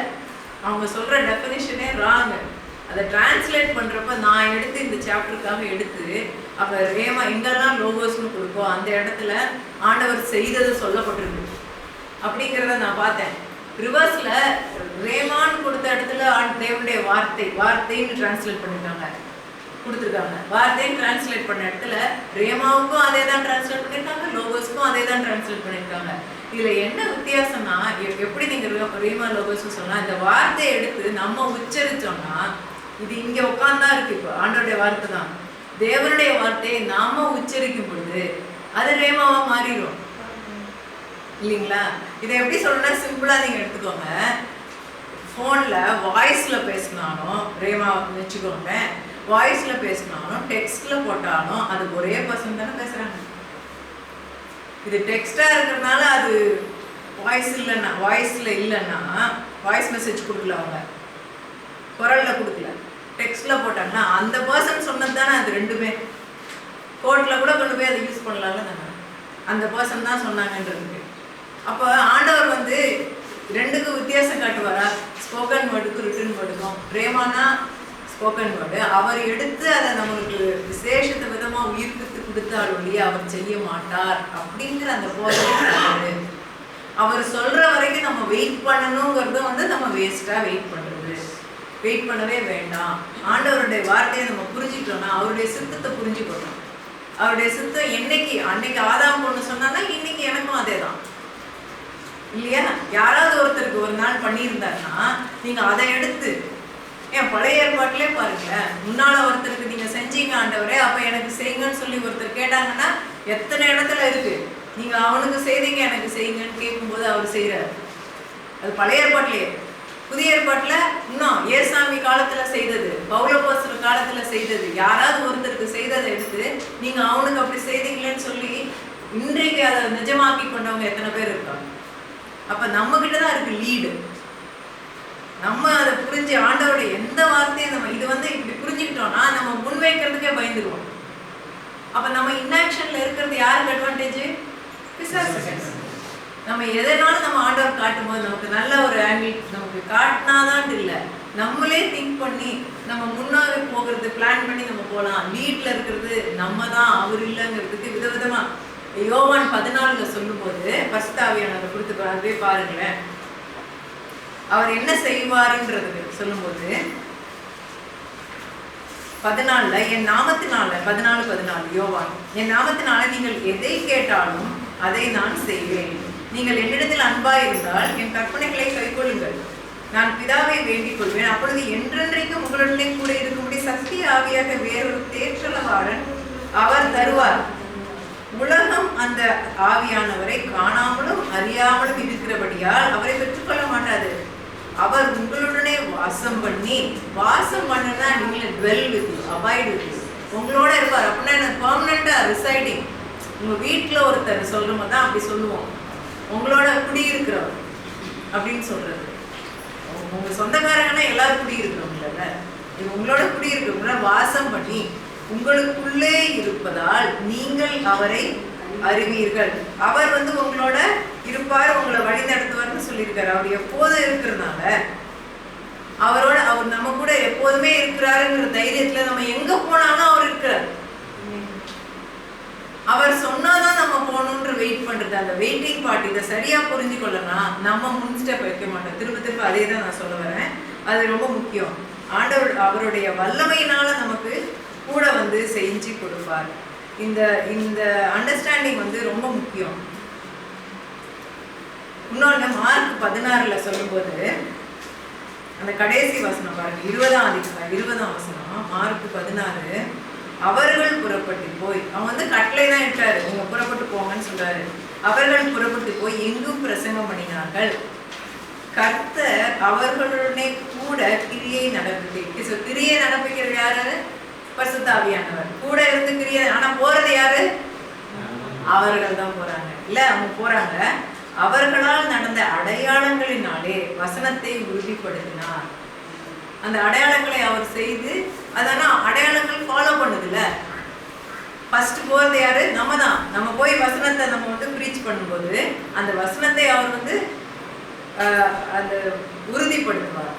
Speaker 1: அவங்க சொல்கிற டெஃபினிஷனே ராங். அதை டிரான்ஸ்லேட் பண்ணுறப்ப நான் எடுத்து இந்த சாப்டருக்காக எடுத்து அப்போ ரேமா எங்கெல்லாம் லோகோஸ்னு கொடுப்போ அந்த இடத்துல ஆண்டவர் செய்தது சொல்லப்பட்டிருக்கு அப்படிங்கிறத நான் பார்த்தேன். ரிவர்ஸில் ரேமான்னு கொடுத்த இடத்துல தேவனுடைய வார்த்தைன்னு டிரான்ஸ்லேட் பண்ணியிருக்காங்க, கொடுத்துருக்காங்க. வார்த்தைன்னு டிரான்ஸ்லேட் பண்ண இடத்துல ரேமாவுக்கும் அதே தான் டிரான்ஸ்லேட் பண்ணியிருக்காங்க, லோகோஸ்க்கும் அதே தான் டிரான்ஸ்லேட் பண்ணியிருக்காங்க. இதில் என்ன வித்தியாசம்னா எப்படி நீங்கள் ரேமா லோகோஸ்ன்னு சொன்னால் இந்த வார்த்தையை எடுத்து நம்ம உச்சரித்தோம்னா இது இங்கே உட்காந்தான் இருக்கு. இப்போ ஆண்டோடைய வார்த்தை தான் தேவனுடைய வார்த்தையை நாம உச்சரிக்கும் பொழுது அது ரேமாவாக மாறிடும் இல்லைங்களா. இதை எப்படி சொல்லணும்னா சிம்பிளாக நீங்கள் எடுத்துக்கோங்க. ஃபோனில் வாய்ஸில் பேசினாலும் ரேமா வச்சுக்கோங்க, வாய்ஸில் பேசினாலும் டெக்ஸ்டில் போட்டாலும் அது ஒரே பர்சன் தானே பேசுகிறாங்க. இது டெக்ஸ்டாக இருக்கிறதுனால அது வாய்ஸில் இல்லைன்னா வாய்ஸ் மெசேஜ் கொடுக்கல, அவங்க குரலில் கொடுக்கல, டெக்ஸ்டில் போட்டாங்கன்னா அந்த பர்சன் சொன்னது தானே அது ரெண்டுமே. கோர்ட்டில் கூட கொண்டு போய் அதை யூஸ் பண்ணலாம்ல தானே, அந்த பர்சன் தான் சொன்னாங்கன்றதுக்கு. அப்போ ஆண்டவர் வந்து ரெண்டுக்கும் வித்தியாசம் காட்டுவாரா, ஸ்போக்கன் வேர்டுக்கும் ரிட்டன் வேர்டுக்கும். ரேமானா ஸ்போக்கன் வேர்டு, அவர் எடுத்து அதை நம்மளுக்கு விசேஷத்த விதமாக உயிர்ப்பித்து கொடுத்தாலும் இல்லையா அவர் செய்ய மாட்டார் அப்படிங்கிற அந்த போதை. அவர் சொல்கிற வரைக்கும் நம்ம வெயிட் பண்ணணுங்கிறதும் வந்து நம்ம வேஸ்ட்டாக வெயிட் பண்ணவே வேண்டாம். ஆண்டவருடைய வார்த்தையை நம்ம புரிஞ்சுக்கிட்டோம்னா அவருடைய சித்தத்தை புரிஞ்சுக்கணும். அவருடைய சித்தம் அன்னைக்கு ஆதாம் பொண்ணு சொன்னான்னா இன்னைக்கு எனக்கும் அதே தான் இல்லையா. யாராவது ஒருத்தருக்கு ஒரு நாள் பண்ணியிருந்தாருன்னா நீங்கள் அதை எடுத்து ஏன் பழைய ஏற்பாட்டிலே பாருங்க, முன்னால் ஒருத்தருக்கு நீங்கள் செஞ்சீங்க ஆண்டவரே அப்போ எனக்கு செய்யுங்கன்னு சொல்லி ஒருத்தர் கேட்டாங்கன்னா எத்தனை இடத்துல இருக்கு. நீங்கள் அவனுக்கு செய்தீங்க எனக்கு செய்யுங்கன்னு கேட்கும்போது அவர் செய்கிறார். அது பழைய ஏற்பாட்டிலே. புதிய ஏற்பாட்டில் இன்னும் ஏசாமி காலத்தில் செய்தது, பவுலப்போஸ்தலர் காலத்தில் செய்தது, யாராவது ஒருத்தருக்கு செய்ததை எடுத்து நீங்கள் அவனுக்கு அப்படி செய்தீங்களேன்னு சொல்லி இன்றைக்கு அதை நிஜமாக்கி கொண்டவங்க எத்தனை பேர் இருக்காங்க. அப்போ நம்மக்கிட்ட தான் இருக்குது லீடு. நம்ம அதை புரிஞ்சு ஆண்டவருடைய எந்த வார்த்தையும் நம்ம இது வந்து இப்படி புரிஞ்சுக்கிட்டோம்னா நம்ம முன்வைக்கிறதுக்கே பயந்துருவோம். அப்போ நம்ம இன்ஆக்ஷனில் இருக்கிறது யாருக்கு அட்வான்டேஜ்? பிசாசுக்கு. நம்ம எதனாலும் நம்ம ஆண்டவர் காட்டும் போது நமக்கு நல்ல ஒரு ஆங்கிள் நமக்கு காட்டினாதான் இல்லை, நம்மளே திங்க் பண்ணி நம்ம முன்னாடி போகிறது பிளான் பண்ணி நம்ம போகலாம். லீட்ல இருக்கிறது நம்ம தான், அவர் இல்லைங்கிறதுக்கு விதவிதமாக யோவான் 14 சொல்லும்போது பரிசுத்த ஆவியானவர் கொடுத்து பாருங்களேன். அவர் என்ன செய்வாருன்றது சொல்லும்போது 14 என் நாமத்தினால 14 யோவான், என் நாமத்தினால நீங்கள் எதை கேட்டாலும் அதை நான் செய்வேன். நீங்கள் என்னிடத்தில் அன்பாயிருந்தால் என் கற்பனைகளை கைக்கொள்ளுங்கள். நான் பிதாவை வேண்டிக் கொள்வேன், அப்பொழுது என்றென்றைக்கும் உங்களுடனே கூட இருக்கும்படி சத்திய ஆவியாக வேறொரு தேற்றலவாளன் அவர் தருவார். உலகம் அந்த ஆவியானவரை காணாமலும் அறியாமலும் இருக்கிறபடியால் அவரை பெற்றுக்கொள்ள மாட்டாது. அவர் உங்களுடனே வாசம் பண்ணி, வாசம் பண்ணா நீங்க dwell with you, abide with you, உங்களோட இருப்பார். அப்படின்னா என்ன, பெர்மனண்டா ரிசைடிங். உங்க வீட்டில் ஒருத்தர் சொல்லும் போது தான் அப்படி சொல்லுவோம், உங்களோட குடியிருக்கிறவர் அப்படின்னு சொல்றது. உங்க சொந்தக்காரங்கன்னா எல்லாரும் குடியிருக்கிறவங்கள, இது உங்களோட குடியிருக்கிறவங்கள வாசம் பண்ணி உங்களுக்குள்ளே இருப்பதால் நீங்கள் அவரை அறிவீர்கள். அவர் உங்களோட இருப்பார், உங்களை வழி நடத்துவார்னு சொல்லியிருக்காரு. அவர் எப்போதும் இருக்கிறதுனால அவர் நம்ம கூட எப்போதுமே இருக்கிறாருங்கிற தைரியத்துல நம்ம எங்க போனாலும் அவர் இருக்கிறார். அவர் சொன்னாதான் நம்ம போகணுன்ற வெயிட் பண்றது, அந்த வெயிட்டிங் பார்ட். இதை சரியா புரிஞ்சுக்கொள்ளலாம், நம்ம முன் ஸ்டெப் வைக்க மாட்டோம். திரும்ப அதே தான் நான் சொல்ல வரேன். அது ரொம்ப முக்கியம். ஆண்டவர் அவருடைய வல்லமையினால நமக்கு கூட செஞ்சு கொடுப்பார். இந்த அண்டர்ஸ்டாண்டிங் ரொம்ப முக்கியம். இன்னொன்று மார்க் 16 சொல்லும்போது அந்த கடைசி வசனம் பாருங்க, 20ஆம் வசனம், மார்க் 16. அவர்கள் புறப்பட்டு போய், அவங்க கட்டளை தான் இட்டாரு, நீங்க புறப்பட்டு போங்கன்னு சொல்றாரு. அவர்கள் புறப்பட்டு போய் எங்கும் பிரசங்கம் பண்ணினார்கள். கர்த்தர் அவர்களுடனே கூட கிரியை நடப்பிக்க. கிரியை நடப்பிக்கிறது யாரு? பரிசுத்த ஆவியானவர் கூட இருந்து கிரியை. ஆனா போறது யாரு? அவர்கள் தான் போறாங்க. இல்ல, அவங்க போறாங்க. அவர்களால் நடந்த அடையாளங்களினாலே வசனத்தை உறுதிப்படுத்தினார். அந்த அடையாளங்களை அவர் செய்து, அதெல்லாம் அடையாளங்கள் ஃபாலோ பண்ணுதுல்ல. ஃபர்ஸ்ட் போறது யாரு? நம்ம தான். நம்ம போய் வசனத்தை நம்ம ப்ரீச் பண்ணும்போது அந்த வசனத்தை அவர் அந்த உறுதிப்படுத்துவார்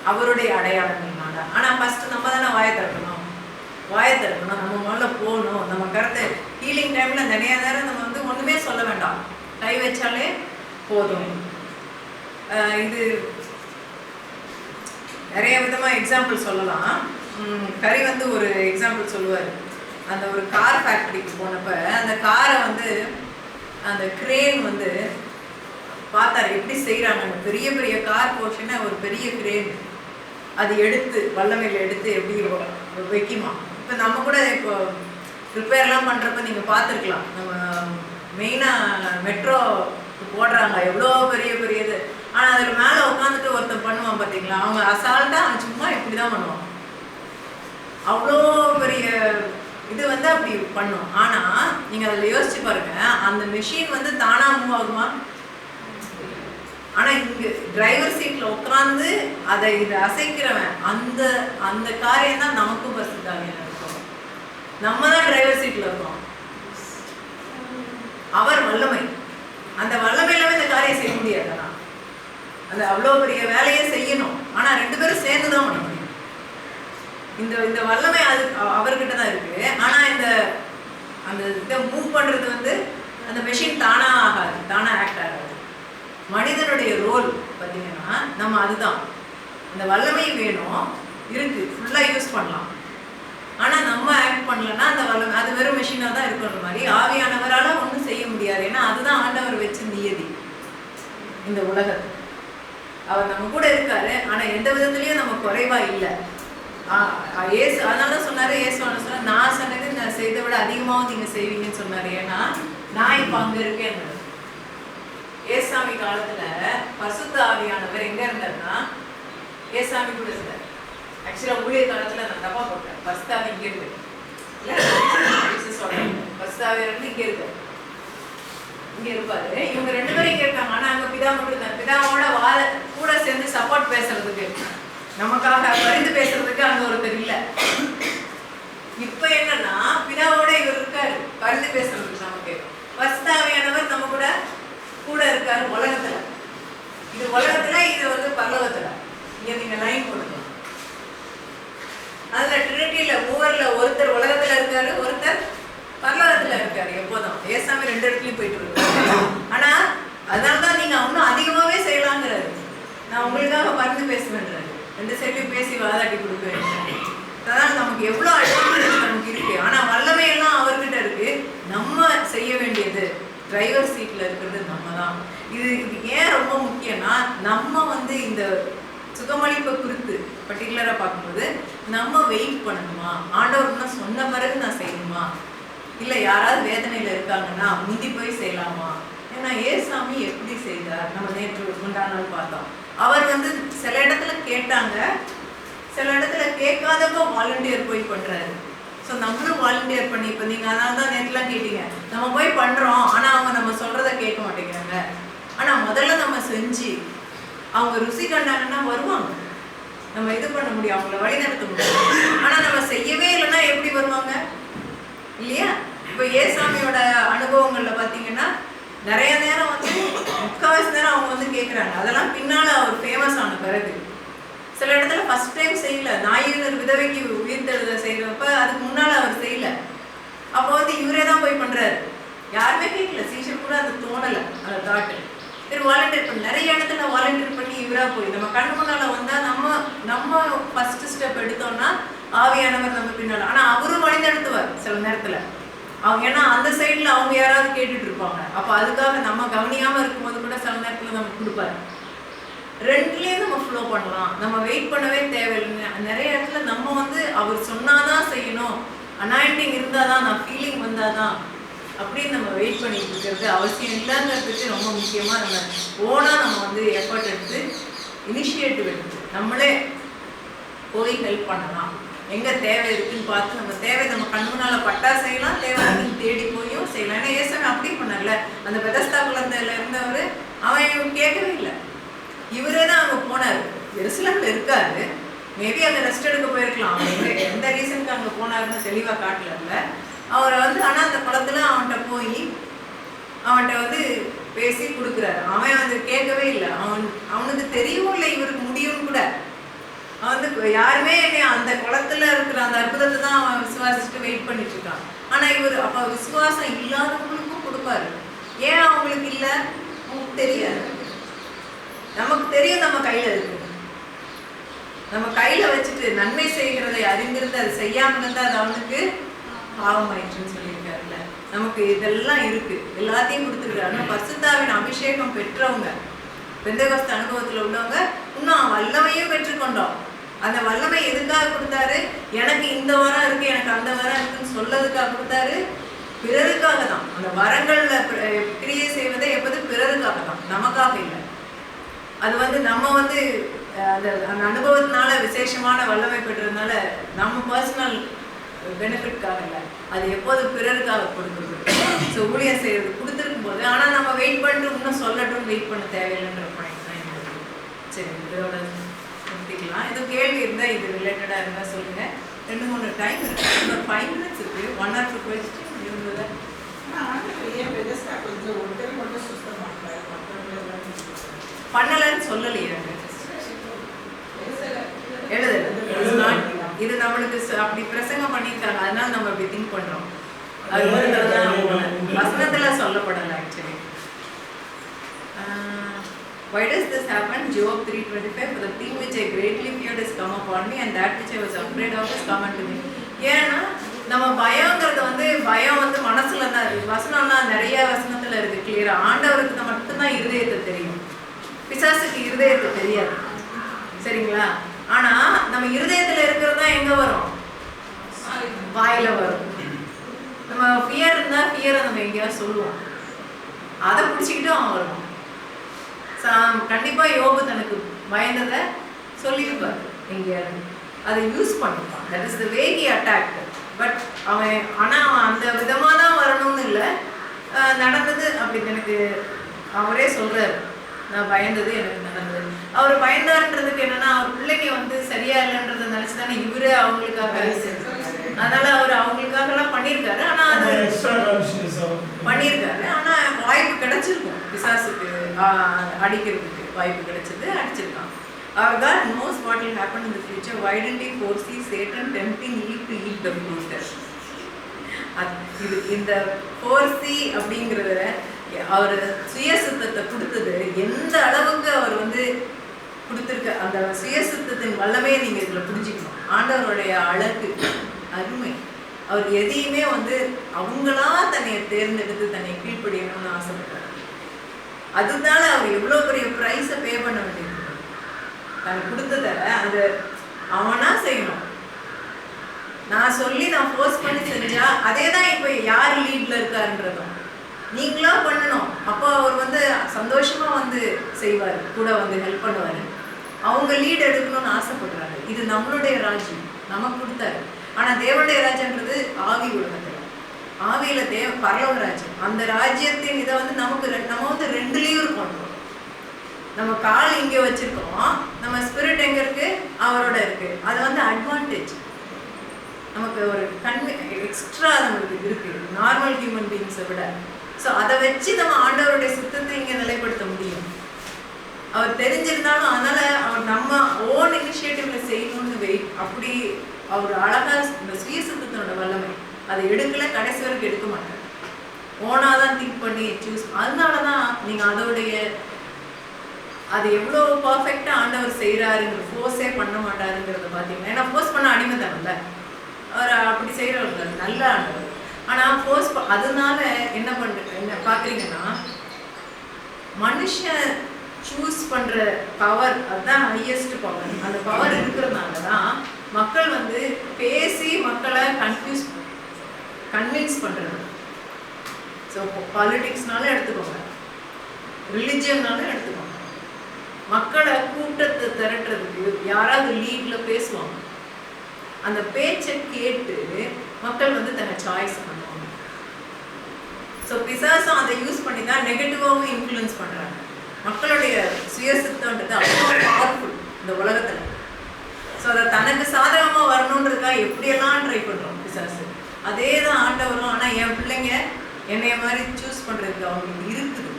Speaker 1: அவருடைய அடையாளங்கள்னால. ஆனா ஃபர்ஸ்ட் நம்ம தானே வாயை திறக்கணும். நம்ம முதல்ல போகணும். நம்ம கருத்தை ஹீலிங் டைம்ல நிறைய நேரம் நம்ம ஒண்ணுமே சொல்ல வேண்டாம், கை வச்சாலே போதும். இது நிறைய விதமா எக்ஸாம்பிள் சொல்லலாம். கரி ஒரு எக்ஸாம்பிள் சொல்லுவார். அந்த ஒரு கார் ஃபேக்டரிக்கு போனப்ப அந்த காரை அந்த கிரேன் பார்த்தாரு எப்படி செய்யறாங்கன்னு. பெரிய பெரிய கார் போர்ஷனை ஒரு பெரிய கிரேன் அது எடுத்து வல்லமையில எடுத்து எப்படி வைக்குமா. இப்போ நம்ம கூட இப்போ ரிப்பேர்லாம் பண்ணுறப்ப நீங்கள் பார்த்துருக்கலாம். நம்ம மெயினாக மெட்ரோ போடுறாங்க, எவ்வளோ பெரிய பெரியது. ஆனால் அதில் மேலே உட்காந்துட்டு ஒருத்தர் பண்ணுவான் பார்த்தீங்களா, அவங்க அசால்ட்டாக சும்மா இப்படி தான் பண்ணுவான். அவ்வளோ பெரிய இது அப்படி பண்ணும். ஆனால் நீங்கள் அதில் யோசிச்சு பாருங்க, அந்த மிஷின் தானாக மூவ் ஆகுமா? ஆனால் இங்கே டிரைவர் சீட்டில் உட்காந்து இதை அசைக்கிறவன் அந்த அந்த காரியம் தான் நமக்கும் பரிசுத்தாவியா இருக்கும். நம்ம தான் டிரைவர் சீட்டில் இருக்கோம். அவர் வல்லமை, அந்த வல்லமையில இந்த காரியம் செய்ய முடியாது. ஆனால் அந்த அவ்வளோ பெரிய வேலையை செய்யணும். ஆனால் 2 பேரும் சேர்ந்து தான் பண்ண முடியும். இந்த வல்லமை அது அவர்கிட்ட தான் இருக்கு. ஆனால் அந்த இதை மூவ் பண்ணுறது அந்த மெஷின் தானாக ஆகாது, தானாக ஆக்ட் ஆகாது. மனிதனுடைய ரோல் பார்த்தீங்கன்னா நம்ம அதுதான். அந்த வல்லமை வேணும், இருக்கு, ஃபுல்லாக யூஸ் பண்ணலாம். ஆனால் நம்ம ஆக்ட் பண்ணலன்னா அந்த வல்லமை அது வெறும் மெஷினாக தான் இருக்கிற மாதிரி ஆவியானவரால் ஒன்றும் செய்ய முடியாது. ஏன்னா அதுதான் ஆண்டவர் வச்சு நியதி இந்த உலகத்தை. அவர் நம்ம கூட இருக்காரு, ஆனால் எந்த விதத்துலையும் நம்ம குறைவா இல்லை. ஏசு அதனால தான் சொன்னாரு, ஏசுவான சொன்னா, நான் சொன்னது நான் செய்த விட அதிகமாகவும் நீங்கள் செய்வீங்கன்னு சொன்னார். ஏன்னா நான் இப்போ அங்கே இருக்கேன். ஏசாமி காலத்துல பரிசுத்த ஆவியானவர் எங்க இருந்தாருன்னா ஏசாமி கூட இருந்தார். ஆக்சுவலா ஊழிய காலத்துல நான் தப்பா போட்டேன். பரிசுத்த ஆவி இங்க இருக்கு, பரிசுத்த ஆவியானவர் இங்க இருக்கு, இங்க இருப்பாரு. இவங்க 2 பேரும் இங்க இருக்காங்க. ஆனா அங்க பிதா மட்டும் இருந்தார். பிதாவோட கூட சேர்ந்து சப்போர்ட் பேசுறதுக்கு, நமக்காக பரிந்து பேசுறதுக்கு அங்க ஒருத்தர் இல்ல. இப்ப என்னன்னா பிதாவோட இவர் இருக்காரு பரிந்து பேசுறதுக்கு. நமக்கு பரிசுத்த ஆவியானவர் நம்ம கூட இருக்காரு உலகத்துல. இது உலகத்துல, இது பரலோகத்துல. இங்க நீங்க லைன் போடுங்க. அதுல ட்ரினிட்டியில மூவர்ல ஒருத்தர் உலகத்துல இருக்காரு, ஒருத்தர் பரலோகத்துல இருக்காரு. எப்போதும் ஏசாமி 2 இடத்துலயும் போயிட்டு இருக்காரு. ஆனா அதனாலதான் நீங்க இன்னும் அதிகமாவே செய்யலாங்கிறாரு. நான் உங்களுக்காக பரிந்து பேசுவேன்றாரு. 2 சைட்லயும் பேசி வாதாட்டி கொடுப்பேன். அதான் நமக்கு எவ்வளவு அட்வான்டேஜ் நமக்கு இருக்கு. ஆனா வல்லமையெல்லாம் அவர்கிட்ட இருக்கு. நம்ம செய்ய வேண்டியது டிரைவர் சீட்ல இருக்கிறது நம்ம தான். இது ஏன் ரொம்ப முக்கியம்னா, நம்ம இந்த சுகமளிப்பை குறித்து பர்டிகுலராக பார்க்கும்போது நம்ம வெயிட் பண்ணணுமா, ஆண்டவர்னா சொன்ன பிறகு நான் செய்யணுமா, இல்லை யாராவது வேதனையில் இருக்காங்கன்னா முந்தி போய் செய்யலாமா? ஏன்னா ஏசாமி எப்படி செய்தார் நம்ம நேற்று முந்தா நாள் பார்த்தோம். அவர் வந்து சில இடத்துல கேட்டாங்க, சில இடத்துல கேட்காதப்போ வாலண்டியர் போய் பண்ணுறாரு. ஸோ நம்மளும் வாலண்டியர் பண்ணி, இப்போ நீங்கள் அதனால தான் நேற்றுலாம் கேட்டீங்க, நம்ம போய் பண்ணுறோம் ஆனால் அவங்க நம்ம சொல்கிறத கேட்க மாட்டேங்கிறாங்க. ஆனால் முதல்ல நம்ம செஞ்சு அவங்க ருசி கண்டாங்கன்னா வருவாங்க, நம்ம இது பண்ண முடியும், அவங்கள வழிநடத்த முடியும். ஆனால் நம்ம செய்யவே இல்லைன்னா எப்படி வருவாங்க இல்லையா? இப்போ ஏசாமியோட அனுபவங்களில் பார்த்தீங்கன்னா நிறைய நேரம் வந்து முக்கால்வாசி நேரம் அவங்க வந்து கேட்குறாங்க. அதெல்லாம் பின்னால் அவர் ஃபேமஸ் ஆன பிறகு சில இடத்துல ஃபர்ஸ்ட் டைம் செய்யல. நாயினர் விதவைக்கு உயிர்த்தெழுத செய்கிறப்ப அதுக்கு முன்னால் அவர் செய்யல. அப்போ வந்து இவரே தான் போய் பண்ணுறாரு, யாருமே கேட்கல, சீஷர் கூட அது தோணலை அந்த தாட்டு. சரி வாலண்டியர் பண்ணி நிறைய இடத்துல வாலண்டியர் பண்ணி இவராக போய் நம்ம கண்ணு முன்னால் வந்தால் நம்ம ஃபஸ்ட்டு ஸ்டெப் எடுத்தோம்னா ஆவியானவர் நம்ம பின்னால். ஆனால் அவரும் வழிநடத்துவார் சில நேரத்தில். அவங்க ஏன்னா அந்த சைடில் அவங்க யாராவது கேட்டுட்டு இருப்பாங்க, அப்போ அதுக்காக நம்ம கவனியாமல் இருக்கும்போது கூட சில நேரத்தில் நமக்கு கொடுப்பாரு. ரெண்டுலேயும் நம்ம ஃப்ளோ பண்ணலாம், நம்ம வெயிட் பண்ணவே தேவையில்லைங்க. நிறைய இடத்துல நம்ம வந்து அவர் சொன்னாதான் செய்யணும், அனாயிண்டிங் இருந்தால் தான், நான் ஃபீலிங் வந்தால் தான் அப்படின்னு நம்ம வெயிட் பண்ணிட்டு இருக்கிறது அவசியம் இல்லைங்கிறதுக்கு ரொம்ப முக்கியமாக நம்ம ஓனாக நம்ம வந்து எஃபர்ட் எடுத்து இனிஷியேட்டிவ் எடுத்து நம்மளே போய் ஹெல்ப் பண்ணலாம். எங்கே தேவை இருக்குன்னு பார்த்து நம்ம தேவை நம்ம கண்முனால் பட்டா செய்யலாம், தேவை இருக்குன்னு தேடி போயும் செய்யலாம். ஏன்னா ஏசாமி அப்படி பண்ணார்ல, அந்த பெதஸ்தா குழந்தையில இருந்தவர் அவன் கேட்கவே இல்லை, இவரே தான் அங்கே போனார். எருசலேமில் இருக்காரு, மேபி அங்கே ரெஸ்ட் எடுக்க போயிருக்கலாம். அவங்க எந்த ரீசனுக்கு அங்கே போனாருன்னு தெளிவாக காட்டல அவரை வந்து. ஆனால் அந்த குளத்துல அவன்கிட்ட போய் அவன்கிட்ட வந்து பேசி கொடுக்குறாரு. அவன் வந்து கேட்கவே இல்லை, அவனுக்கு தெரியவும் இல்லை இவருக்கு முடியும்னு கூட. அவன் வந்து யாருமே அந்த குளத்துல இருக்கிற அந்த அற்புதத்தை தான் அவன் விசுவாசிச்சுட்டு வெயிட் பண்ணிட்டு இருக்கான். ஆனால் இவர் அப்போ விசுவாசம் இல்லாதவங்களுக்கும் கொடுப்பாரு. ஏன் அவங்களுக்கு இல்லை? அவங்களுக்கு தெரியாது. நமக்கு தெரியும் நம்ம கையில் இருக்கு, நம்ம கையில் வச்சுட்டு நன்மை செய்கிறதை அறிந்திருந்து அது செய்யாமல் இருந்தால் அது அவனுக்கு பாவமாயிற்றுன்னு சொல்லியிருக்காருல்ல. நமக்கு இதெல்லாம் இருக்கு, எல்லாத்தையும் கொடுத்துருக்காரு. ஆனால் பரிசுத்தாவின் அபிஷேகம் பெற்றவங்க, பெந்தெகோஸ்து அனுபவத்தில் உள்ளவங்க இன்னும் வல்லமையும் பெற்றுக்கொண்டோம். அந்த வல்லமை எதுக்காக கொடுத்தாரு? எனக்கு இந்த வரம் இருக்கு, எனக்கு அந்த வரம் இருக்குன்னு சொல்லதுக்காக கொடுத்தாரு, பிறருக்காக தான். அந்த வரங்கள்ல கிரியை செய்வதை எப்போது பிறருக்காக தான், நமக்காக இல்லை. அது வந்து நம்ம வந்து அந்த அனுபவத்தினால விசேஷமான வல்லமை பெற்றதுனால நம்ம பர்சனல் பெனிஃபிட்காக இல்லை, அது எப்போது பிறருக்காக கொடுக்குறது. ஸோ ஊழியம் செய்யறது கொடுத்துருக்கும் போது, ஆனால் நம்ம வெயிட் பண்ணிட்டு இன்னும் சொல்லட்டும் வெயிட் பண்ண தேவையில்லைன்ற பாயிண்ட் தான் எனக்கு. சரி, இதோட நிறுத்திக்கலாம். இது கேள்வி இருந்தால் இது ரிலேட்டடாக இருந்தால் சொல்லுங்கள். 2-3 டைம் இருக்குது, ஒரு 5 minutes இருக்குது. 1 or 2 கொஸ்டின் இருந்தது. பண்ணலன்னு சொல்லலையே, எழுதல. இது நம்மளுக்கு அப்படி பிரசங்கம் பண்ணியிருக்காங்க, அதனால நம்ம அப்படி திங்க் பண்றோம். அது வசனத்துல சொல்லப்படல actually. Why does this happen? Job 3:25, for the thing which I greatly feared has come upon me, and that which I was afraid of has come unto me. ஏன்னா நம்ம பயங்கிறது வந்து பயம் வந்து மனசுல தான் இருக்கு. வசனம்லாம் நிறைய வசனத்துல இருக்கு கிளியரா. ஆண்டவருக்கு மட்டும்தான் இருதயத்தை தெரியும், பிசாசுக்கு இருதயத்தை தெரியாது. சரிங்களா? ஆனா நம்ம இருதயத்துல இருக்கிறது தான் எங்க வரும்? வாயில வரும். நம்ம ஃபியர் இருந்தா ஃபியரை நம்ம எங்கேயாவது சொல்லுவோம், அதை பிடிச்சிக்கிட்டு அவன் வருவான். கண்டிப்பா யோபு தனக்கு பயந்ததை சொல்லியிருப்பார் எங்கேயாவது, அதை யூஸ் பண்ணிப்பான். That is the way he attacked. But அவன் அந்த விதமாக தான் வரணும்னு இல்லை, நடந்தது அப்படி எனக்கு அவரே சொல்றாரு, நான் பயந்தது எனக்கு நடந்தது. அவர் பயந்தாருன்றதுக்கு என்னன்னா, அவர் பிள்ளைங்க வந்து சரியா இல்லைன்றதை நினைச்சு தானே இவரே அவங்களுக்காக, அதனால அவர் அவங்களுக்காகலாம் பண்ணியிருக்காரு. ஆனா அது பண்ணியிருக்காரு, ஆனா வாய்ப்பு கிடைச்சிருக்கும் பிசாசுக்கு அடிக்கிறதுக்கு, வாய்ப்பு கிடைச்சது, அடிச்சிருக்கான். Our God knows what will happen in the future. Why didn't he foresee Satan tempting Eve to eat the fruit? இது இந்த foresee அப்படிங்கிறத அவர் சுயசுத்தத்தை கொடுத்தது எந்த அளவுக்கு அவர் வந்து கொடுத்துருக்க, அந்த சுயசுத்தத்தின் வல்லமே நீங்கள் இதில் புரிஞ்சுக்கணும். ஆண்டவருடைய அழகு, அருமை. அவர் எதையுமே வந்து அவங்களா தன்னை தேர்ந்தெடுத்து தன்னை கீழ்ப்படியணும்னு ஆசைப்பட்டார். அதனால அவர் எவ்வளோ பெரிய ப்ரைஸை பே பண்ண வேண்டியது. தனக்கு கொடுத்ததை அது அவனா செய்யணும். நான் சொல்லி நான் ஃபோர்ஸ் பண்ணி செஞ்சா அதே தான் இப்போ யார் லீட்ல இருக்காருன்றதும் நீங்களா பண்ணணும். அப்போ அவர் வந்து சந்தோஷமா வந்து செய்வார், கூட வந்து ஹெல்ப் பண்ணுவார். அவங்க லீட் எடுக்கணும்னு ஆசைப்படுறாங்க. இது நம்மளுடைய ராஜ்யம், நமக்கு கொடுத்தாரு. ஆனால் தேவனுடைய ராஜ்யன்றது ஆவி உலகத்தில், ஆவியில பரலோக ராஜ்யம். அந்த ராஜ்யத்தின் இதை வந்து நம்ம வந்து ரெண்டுலேயும் இருக்கோம். நம்ம கால் இங்கே வச்சிருக்கோம், நம்ம ஸ்பிரிட் எங்கே இருக்கு, அவரோட இருக்கு. அது வந்து அட்வான்டேஜ், நமக்கு ஒரு எக்ஸ்ட்ரா நம்மளுக்கு இருக்கு நார்மல் ஹியூமன் பீயிங்ஸை விட. ஸோ அதை வச்சு நம்ம ஆண்டவருடைய சுத்தத்தை இங்கே நிலைப்படுத்த முடியும். அவர் தெரிஞ்சிருந்தாலும் அதனால அவர் நம்ம ஓன் இனிஷியேட்டிவ்ல செய்யணும்னு அப்படி அவர் அழகா இந்த சுய சுத்தத்தோட வல்லமை அதை எடுக்கல, கடைசி வரைக்கும் எடுக்க மாட்டார். ஓனாதான் திங்க் பண்ணி சூஸ். அதனாலதான் நீங்க அதோடைய அது எவ்வளோ பர்ஃபெக்டா ஆண்டவர் செய்யறாருங்கிற ஃபோர்ஸே பண்ண மாட்டாருங்கிறத பார்த்தீங்கன்னா, ஏன்னா ஃபோர்ஸ் பண்ண அடிமை தானல்ல அவர், அப்படி செய்யறவர் நல்ல ஆண்டவர். ஆனா ஃபோர்ஸ் அதனால என்ன பாக்குறீங்கன்னா, மனுஷன் சூஸ் பண்ற பவர் அதுதான் ஹையஸ்ட் பவர். அந்த பவர் இருக்கிறதுனால தான் மக்கள் வந்து பேசி மக்களை கன்வின்ஸ் பண்றது. ஸோ பாலிட்டிக்ஸ்னாலும் எடுத்துக்கோங்க, ரிலிஜியன்னாலும் எடுத்துக்கோங்க, மக்களை கூட்டத்தை திரட்டுறதுக்கு யாராவது லீட்ல பேசுவாங்க. அந்த பேச்சை கேட்டு மக்கள் வந்து தன்னை சாய்ஸ் பண்ணுவாங்க. ஸோ பிசாசும் அதை யூஸ் பண்ணி தான் நெகட்டிவாகவும் இன்ஃப்ளூயன்ஸ் பண்றாங்க. மக்களுடைய சுயசித்தம்ன்றது அவ்வளோ பவர்ஃபுல் இந்த உலகத்துல. ஸோ அதை தனக்கு சாதகமா வரணுன்றதுக்காக எப்படியெல்லாம் ட்ரை பண்றோம் பிசாசு. அதே தான் ஆண்டவரும். ஆனால் என் பிள்ளைங்க என்னைய மாதிரி சூஸ் பண்றதுக்கு அவங்களுக்கு இருக்குது,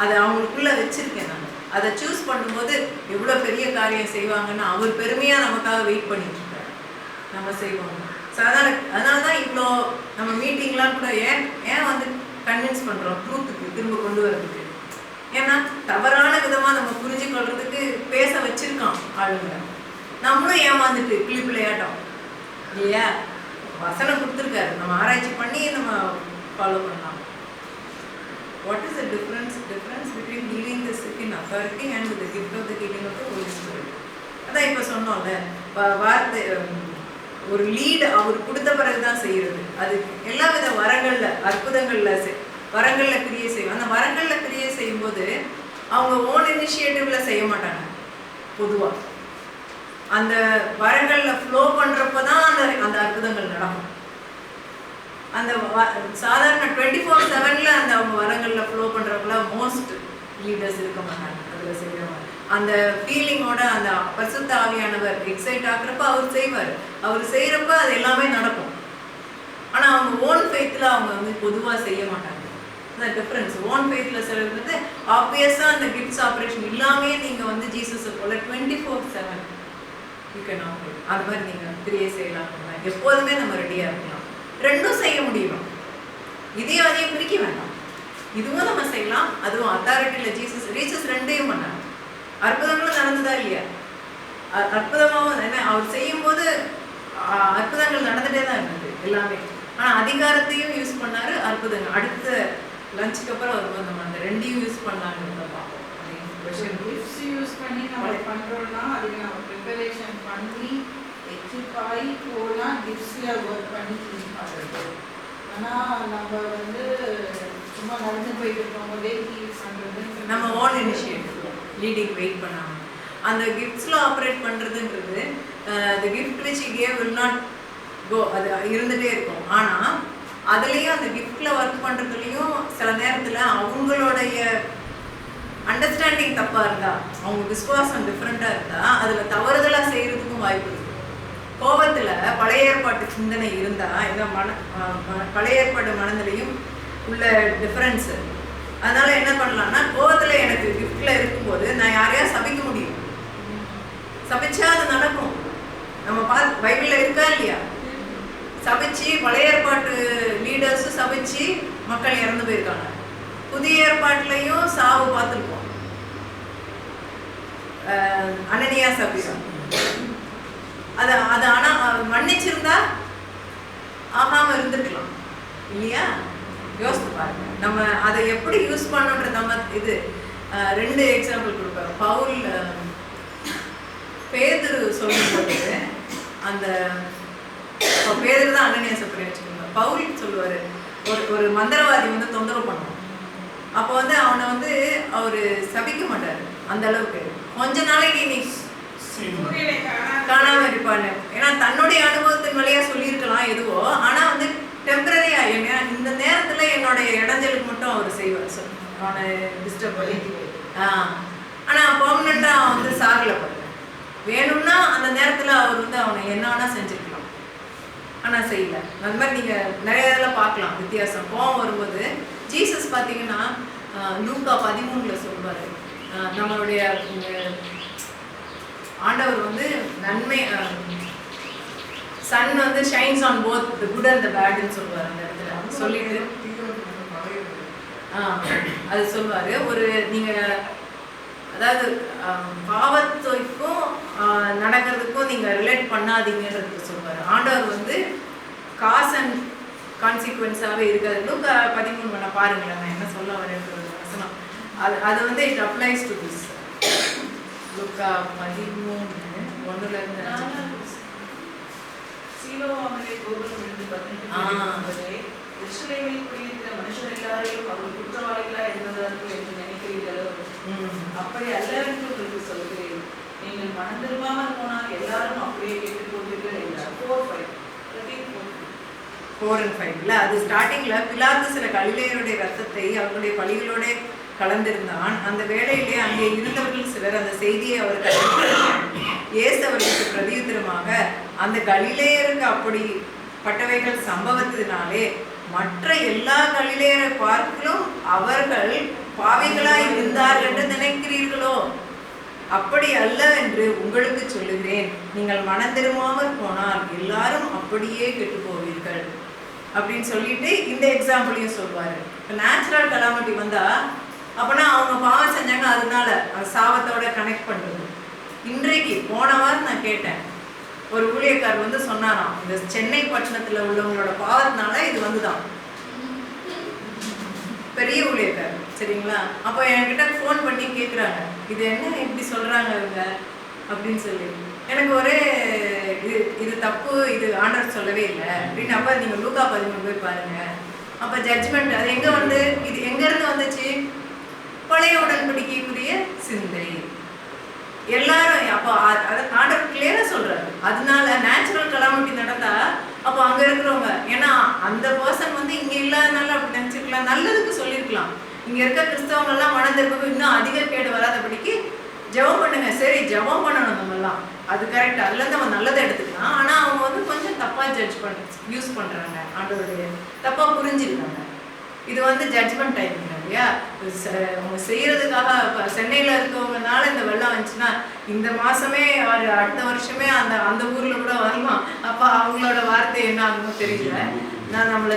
Speaker 1: அதை அவங்களுக்குள்ள வச்சிருக்கேன். நான் அதை சூஸ் பண்ணும்போது எவ்வளோ பெரிய காரியம் செய்வாங்கன்னு அவர் பெருமையா நமக்காக வெயிட் பண்ணிட்டு இருக்காரு. நம்ம செய்வோம். ஸோ அதனால தான் இவ்வளோ நம்ம மீட்டிங்லாம் கூட ஏன் வந்து கன்வின்ஸ் பண்றோம் ட்ரூத்துக்கு திரும்ப கொண்டு வரதுக்கு. ஏன்னா தவறான விதமா நம்ம புரிஞ்சு கொள்றதுக்கு பேச வச்சிருக்கான் ஆளுங்க. நம்மளும் ஏமாந்துட்டு கிளி பிள்ளையாட்டோம் இல்லையா? வசனம் கொடுத்துருக்காரு, நம்ம ஆராய்ச்சி பண்ணி நம்ம ஃபாலோ பண்ணலாம். What is the difference between healing the sick in authority and the gift of the healing of the Holy Spirit? அதான் இப்போ சொன்னோம்ல, வார்த்தை ஒரு லீடு அவர் கொடுத்த பிறகுதான் செய்யறது. அது எல்லா வித வரங்கள்ல அற்புதங்கள்ல வரங்கள்ல கிரியை செய்வோம். அந்த வரங்கள்ல கிரியை செய்யும்போது அவங்க ஓன் இனிஷியேட்டிவ்ல செய்ய மாட்டாங்க. பொதுவா அந்த வரங்கள்ல ஃப்ளோ பண்றப்பதான் அந்த அற்புதங்கள் நடக்கும். அந்த சாதாரண 24/7 அந்த அவங்க வரங்கள்ல ஃப்ளோ பண்றப்பல மோஸ்ட் லீடர்ஸ் இருக்க மாட்டாங்க. அதுல செய்யறவங்க அந்த ஃபீலிங்கோட அந்த பரிசுத்த ஆவியானவர் எக்ஸைட் ஆகுறப்ப அவர் செய்வார். அவர் செய்யறப்ப அது எல்லாமே நடக்கும். ஆனா அவங்க ஓன் ஃபெய்த்ல அவங்க வந்து பொதுவா செய்ய மாட்டாங்க. டிஃபரன்ஸ். ஓன் ஃபெய்த்ல செய்யறது ஆப்வியஸா அந்த கிஃப்ட்ஸ் ஆப்ரேஷன் இல்லாமே நீங்க வந்து ஜீசஸை போல 24/7 யூ கேன் ஆப்ரேட். அது மாதிரி நீங்க கிரியை செய்யலாம். எப்போதுமே நம்ம ரெடியா இருக்கலாம். ரெண்டும் செய்ய முடியும். இதையும் அதையும் பிரிக்க வேண்டாம். இதுவும் நம்ம செய்யலாம், அதுவும் அத்தாரிட்டியில ஜீசஸ் ரெண்டையும் பண்ணாங்க. அற்புதங்களும் நடந்ததா இல்லையா? அற்புதமாகவும் என்ன அவர் செய்யும் போது அற்புதங்கள் நடந்துட்டே தான் இருந்தது எல்லாமே. ஆனா அதிகாரத்தையும் யூஸ் பண்ணாரு, அற்புதங்கள். அடுத்த லஞ்சுக்கு அப்புறம் வரும்போது நம்ம அந்த ரெண்டையும் யூஸ் பண்ணலான்னு பார்ப்போம்.
Speaker 3: கிஃப்ட்ஸ் யூஸ் பண்ணி நம்ம பண்றோம்னா அதுக்கு நம்ம ப்ரிப்பரேஷன் பண்ணி எக்யூப் ஆகி போகலாம். கிஃப்ட்ஸ்ல ஒர்க் பண்ணி யூஸ் பண்ணுறது. ஆனால் நம்ம வந்து சும்மா நடந்து போயிட்டு இருக்கோம்போதே ஹீல் பண்ணுறது
Speaker 1: நம்ம ஓன் இனிஷியேட்டிவ் லீடிங் வெயிட் பண்ணாமல் அந்த கிஃப்ட்ஸில் ஆப்ரேட் பண்ணுறதுன்றது the gift which he gave will not go, அது இருந்துகிட்டே இருக்கும். ஆனால் அதுலேயும் அந்த கிஃப்டில் ஒர்க் பண்ணுறதுலையும் சில நேரத்தில் அவங்களுடைய அண்டர்ஸ்டாண்டிங் தப்பாக இருந்தால், அவங்க விசுவாசம் டிஃப்ரெண்ட்டாக இருந்தால் அதில் தவறுதலாக செய்கிறதுக்கும் வாய்ப்பு இருக்குது. கோபத்தில் பழைய ஏற்பாட்டு சிந்தனை இருந்தால் இந்த பழைய ஏற்பாடு மனதிலையும் உள்ள டிஃப்ரென்ஸு. அதனால என்ன பண்ணலாம்னா, கோபத்தில் எனக்கு கிஃப்டில் இருக்கும்போது நான் யாரையா சபிக்க முடியும். சபிச்சா அது நடக்கும். நம்ம பைபிளில் இருக்கா இல்லையா? சபிச்சு பழைய ஏற்பாட்டு லீடர்ஸும் சபிச்சு மக்கள் இறந்து போயிருக்காங்க. புதிய ஏற்பாட்டிலையும் சாவு பார்த்துருக்கோம். அனனியா சபீரா அது ஆனால் மன்னிச்சிருந்தா ஆகாம இருந்துருக்கலாம் இல்லையா? யோசித்து பாருங்க. நம்ம அதை எப்படி யூஸ் பண்ணுன்ற நம்ம இது 2 எக்ஸாம்பிள் கொடுப்பேன். பவுல் பேதுரு சொல்லும்போது அந்த பேதுரு தான் அனனியா சப்பரியா வச்சுக்கோங்க. பவுல் சொல்லுவார், ஒரு மந்திரவாதி வந்து தொந்தரவு பண்ணுவான். அப்போ வந்து அவனை வந்து அவர் சபிக்க மாட்டார் அந்த அளவுக்கு. கொஞ்ச நாளைக்கு நீ காணாம இருப்பான்னு, ஏன்னா தன்னுடைய அனுபவத்தின் வழியா சொல்லியிருக்கலாம் எதுவோ. ஆனா வந்து டெம்பரரியா இந்த நேரத்துல என்னுடைய இடைஞ்சலுக்கு மட்டும் அவர் செய்வார், அவனை டிஸ்டர்ப் பண்ணி. ஆனா பெர்மனண்டா அவன் வந்து சாகல பாருங்க. வேணும்னா அந்த நேரத்துல அவர் வந்து அவனை என்ன வேணா செஞ்சிருக்கலாம், ஆனா செய்யல. அந்த மாதிரி நீங்க நிறைய இதெல்லாம் பார்க்கலாம் வித்தியாசம். கோவம் வரும்போது ஜீசஸ் பார்த்தீங்கன்னா லூக்கா 13 சொல்வாரு, நம்மளுடைய ஆண்டவர் வந்து நன்மை சன் வந்து shines on both the good and the பேட்னு சொல்வார். அந்த இடத்துல சொல்லிட்டு அது சொல்வாரு. ஒரு நீங்க அதாவது பாவத்துக்கும் நடக்கிறதுக்கும் நீங்க ரிலேட் பண்ணாதீங்கன்றது சொல்வாரு. ஆண்டவர் வந்து காஸ் அண்ட் கான்சிக்வன்ஸாகவே இருக்காது. லூக்கா 13 பாருங்களேன், நான் என்ன சொல்ல வரேன்றது வசனம். அது வந்து இட் அப்ளைஸ் டு திஸ். லூக்கா 13:1
Speaker 3: சீலோவாமிலே கோபுரம் விழுந்து 18 எருசலேமில் குடியிருக்கிற மனுஷர் எல்லாரையும் அவர் குற்றவாளிகளாக இருந்ததற்கு என்று நினைக்கிறீர்களோ? அப்படி அல்ல என்று உங்களுக்கு சொல்கிறேன். நீங்கள் மனம் திரும்பாமல் போனால் எல்லாரும் அப்படியே கேட்டுக்கொண்டீர்கள் என்றார்.
Speaker 1: 4 and 5 அது ஸ்டார்டிங்ல பிலாத்து சில கலிலேயருடைய ரத்தத்தை அவருடைய பலிகளோட கலந்திருந்தான். அந்த வேளையிலே அங்கே இருந்தவர்கள் சிலர் அந்த செய்தியை அவர் இயேசு அவர்களுக்கு பிரதியுத்தரமாக, அந்த கலிலேயருக்கு அப்படிப்பட்டவைகள் சம்பவத்தினாலே மற்ற எல்லா கலிலேயரை பார்க்கலும் அவர்கள் பாவிகளாய் இருந்தார்கள் என்று நினைக்கிறீர்களோ? அப்படி அல்ல என்று உங்களுக்கு சொல்லுகிறேன். நீங்கள் மனம் திரும்பாமல் போனால் எல்லாரும் அப்படியே கெட்டு போவீர்கள் அப்படின்னு சொல்லிட்டு இந்த எக்ஸாம்பிளையும் சொல்வாரு. இப்போ நேச்சுரல் கலாமிட்டி வந்தா அப்போனா அவங்க பாவம் செஞ்சாங்க, அதனால சாபத்தோட கனெக்ட் பண்ணுறது. இன்றைக்கு போன வாரம் நான் கேட்டேன், ஒரு ஊழியக்கார் வந்து சொன்னாராம், இந்த சென்னை பட்டணத்தில் உள்ளவங்களோட பாவத்தினால இது வந்துதான். பெரிய ஊழியக்கார், சரிங்களா? அப்போ என்கிட்ட ஃபோன் பண்ணி கேட்குறாங்க, இது என்ன இப்படி சொல்கிறாங்க இவங்க அப்படின்னு சொல்லி. எனக்கு ஒரே இது தப்பு, இது ஆண்டவர் சொல்லவே இல்லை அப்படின்னு. அப்போ நீங்கள் லூக்கா 13 போய் பாருங்க. அப்போ ஜட்ஜ்மெண்ட் அது எங்கே வந்து இது எங்கேருந்து வந்துச்சு? பழைய உடன்படிக்கைக்குரிய சிந்தை. எல்லாரும் அப்போ ஆண்டவர் கிளியராக சொல்கிறாரு. அதனால நேச்சுரல் கலாமிட்டி நடந்தா அப்போ அங்கே இருக்கிறவங்க, ஏன்னா அந்த பர்சன் வந்து இங்கே இல்லாதனால அப்படி நினச்சிருக்கலாம், நல்லதுக்கு சொல்லியிருக்கலாம். இங்கே இருக்க கிறிஸ்தவங்கள்லாம் மனம் திரும்ப இன்னும் அதிக கேடு வராதபடிக்கு ஜெபம் பண்ணுங்க. சரி, ஜெபம் பண்ணணும் நம்மலாம், அது கரெக்டாக அதுலேருந்து நம்ம நல்லதை எடுத்துக்கலாம். ஆனால் அவங்க வந்து கொஞ்சம் தப்பாக யூஸ் பண்ணுறாங்க, ஆண்டவருடைய தப்பாக புரிஞ்சுருக்காங்க. இது வந்து ஜட்ஜ்மெண்ட் டைம் இல்லையா? அவங்க செய்கிறதுக்காக இப்போ சென்னையில் இருக்கவங்கனால இந்த வெள்ளம் வந்துச்சுன்னா இந்த மாதமே அடுத்த வருஷமே அந்த ஊரில் கூட வரலாம். அப்போ அவங்களோட வார்த்தை என்ன ஆகுமோ தெரியல. நான் நம்மளை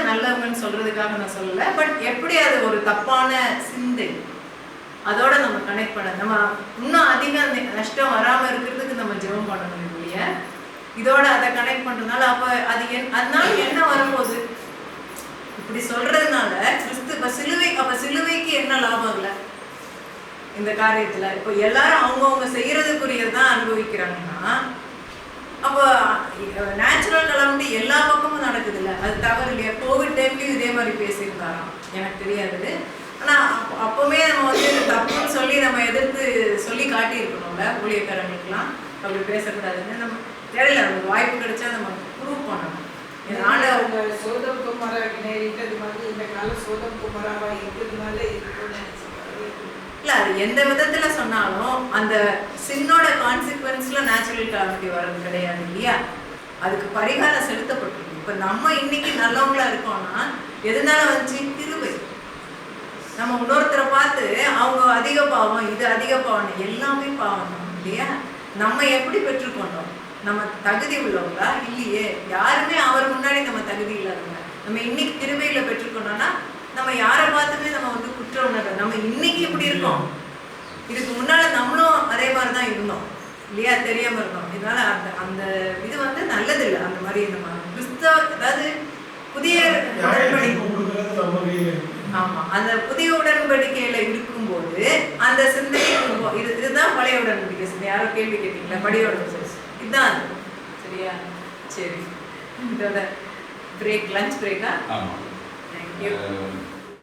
Speaker 1: நல்லவங்கன்னு சொல்கிறதுக்காக நான் சொல்லலை. பட் எப்படி அது ஒரு தப்பான சிந்தை, அதோட நம்ம கனெக்ட் பண்ண, நம்ம இன்னும் அதிக நஷ்டம் வராமல் இருக்கிறதுக்கு நம்ம ஜெபம் பண்ணணும் இல்லையா? இதோட அதை கனெக்ட் பண்ணுறதுனால அப்போ அது அதனால என்ன வரும்போது இப்படி சொல்றதுனால கிறிஸ்து அப்ப சிலுவைக்கு என்ன லாபம் இல்லை இந்த காரியத்துல? இப்போ எல்லாரும் அவங்கவுங்க செய்யறதுக்குரியதான் அனுபவிக்கிறாங்கன்னா அப்போ நேச்சுரல் கலாமிட்டி எல்லா பக்கமும் நடக்குது இல்லை? அது தவறு இல்லையா? கோவிட் டைம்லயும் இதே மாதிரி பேசியிருந்தாராம், எனக்கு தெரியாது. ஆனா அப்பவுமே நம்ம வந்து தப்புன்னு சொல்லி நம்ம எதிர்த்து சொல்லி காட்டியிருக்கணும்ல ஊழியக்காரங்களுக்குலாம், அப்படி பேசக்கூடாதுன்னு. நம்ம தெரியல, நமக்கு வாய்ப்பு கிடைச்சா நம்ம ப்ரூவ் பண்ணணும்.
Speaker 3: அவங்க சோதம் குமாரா நேரிட்டது மாதிரி இந்த கால சோதம் குமாராவா இருக்கிறதுனால இருக்குன்னு நினைச்சிருக்காரு.
Speaker 1: இல்லை, அது எந்த விதத்துல சொன்னாலும் அந்த சின்னோட கான்சிக்வன்ஸ்ல நேச்சுரல் கலாமிட்டி வர்றது கிடையாது இல்லையா? அதுக்கு பரிகாரம் செலுத்தப்பட்டிருக்கு. இப்போ நம்ம இன்னைக்கு நல்லவங்களா இருக்கோம்னா எதனால வந்துச்சு? கிருபை. நம்ம இன்னொருத்தரை பார்த்து அவங்க அதிக பாவம், இது அதிக பாவம், எல்லாமே பாவம் தான் இல்லையா? நம்ம எப்படி பெற்றுக்கொண்டோம்? நம்ம தகுதி உள்ளவங்களா? இல்லையே. யாருமே அவர் முன்னாடி நம்ம தகுதி இல்லாதவங்க. நம்ம இன்னைக்கு கிருபையில பெற்றுக்கொண்டோம்னா நம்ம யாரை பார்த்துமே நம்ம வந்து குற்ற உணர்வு. நம்ம இன்னைக்கு எப்படி இருக்கோம், இதுக்கு முன்னால நம்மளும் அதே மாதிரிதான் இருந்தோம் இல்லையா? தெரியாம இருந்தோம். இதனால அந்த இது வந்து நல்லது இல்லை. அந்த மாதிரி நம்ம கிறிஸ்தவ, அதாவது புதிய ஆமா ஆமா, அந்த புதிய உடன்படிக்கையில இருக்கும்போது அந்த சிந்தை இதுதான் பழைய உடன்படிக்கை சிந்தை. யாரோ கேள்வி கேட்டீங்களா? பழைய உடன்படிக்கை இதுதான் அது. சரியா? சரி, இதோட பிரேக், லஞ்ச் பிரேக்கா?
Speaker 2: ஆமா.
Speaker 1: தேங்க்யூ.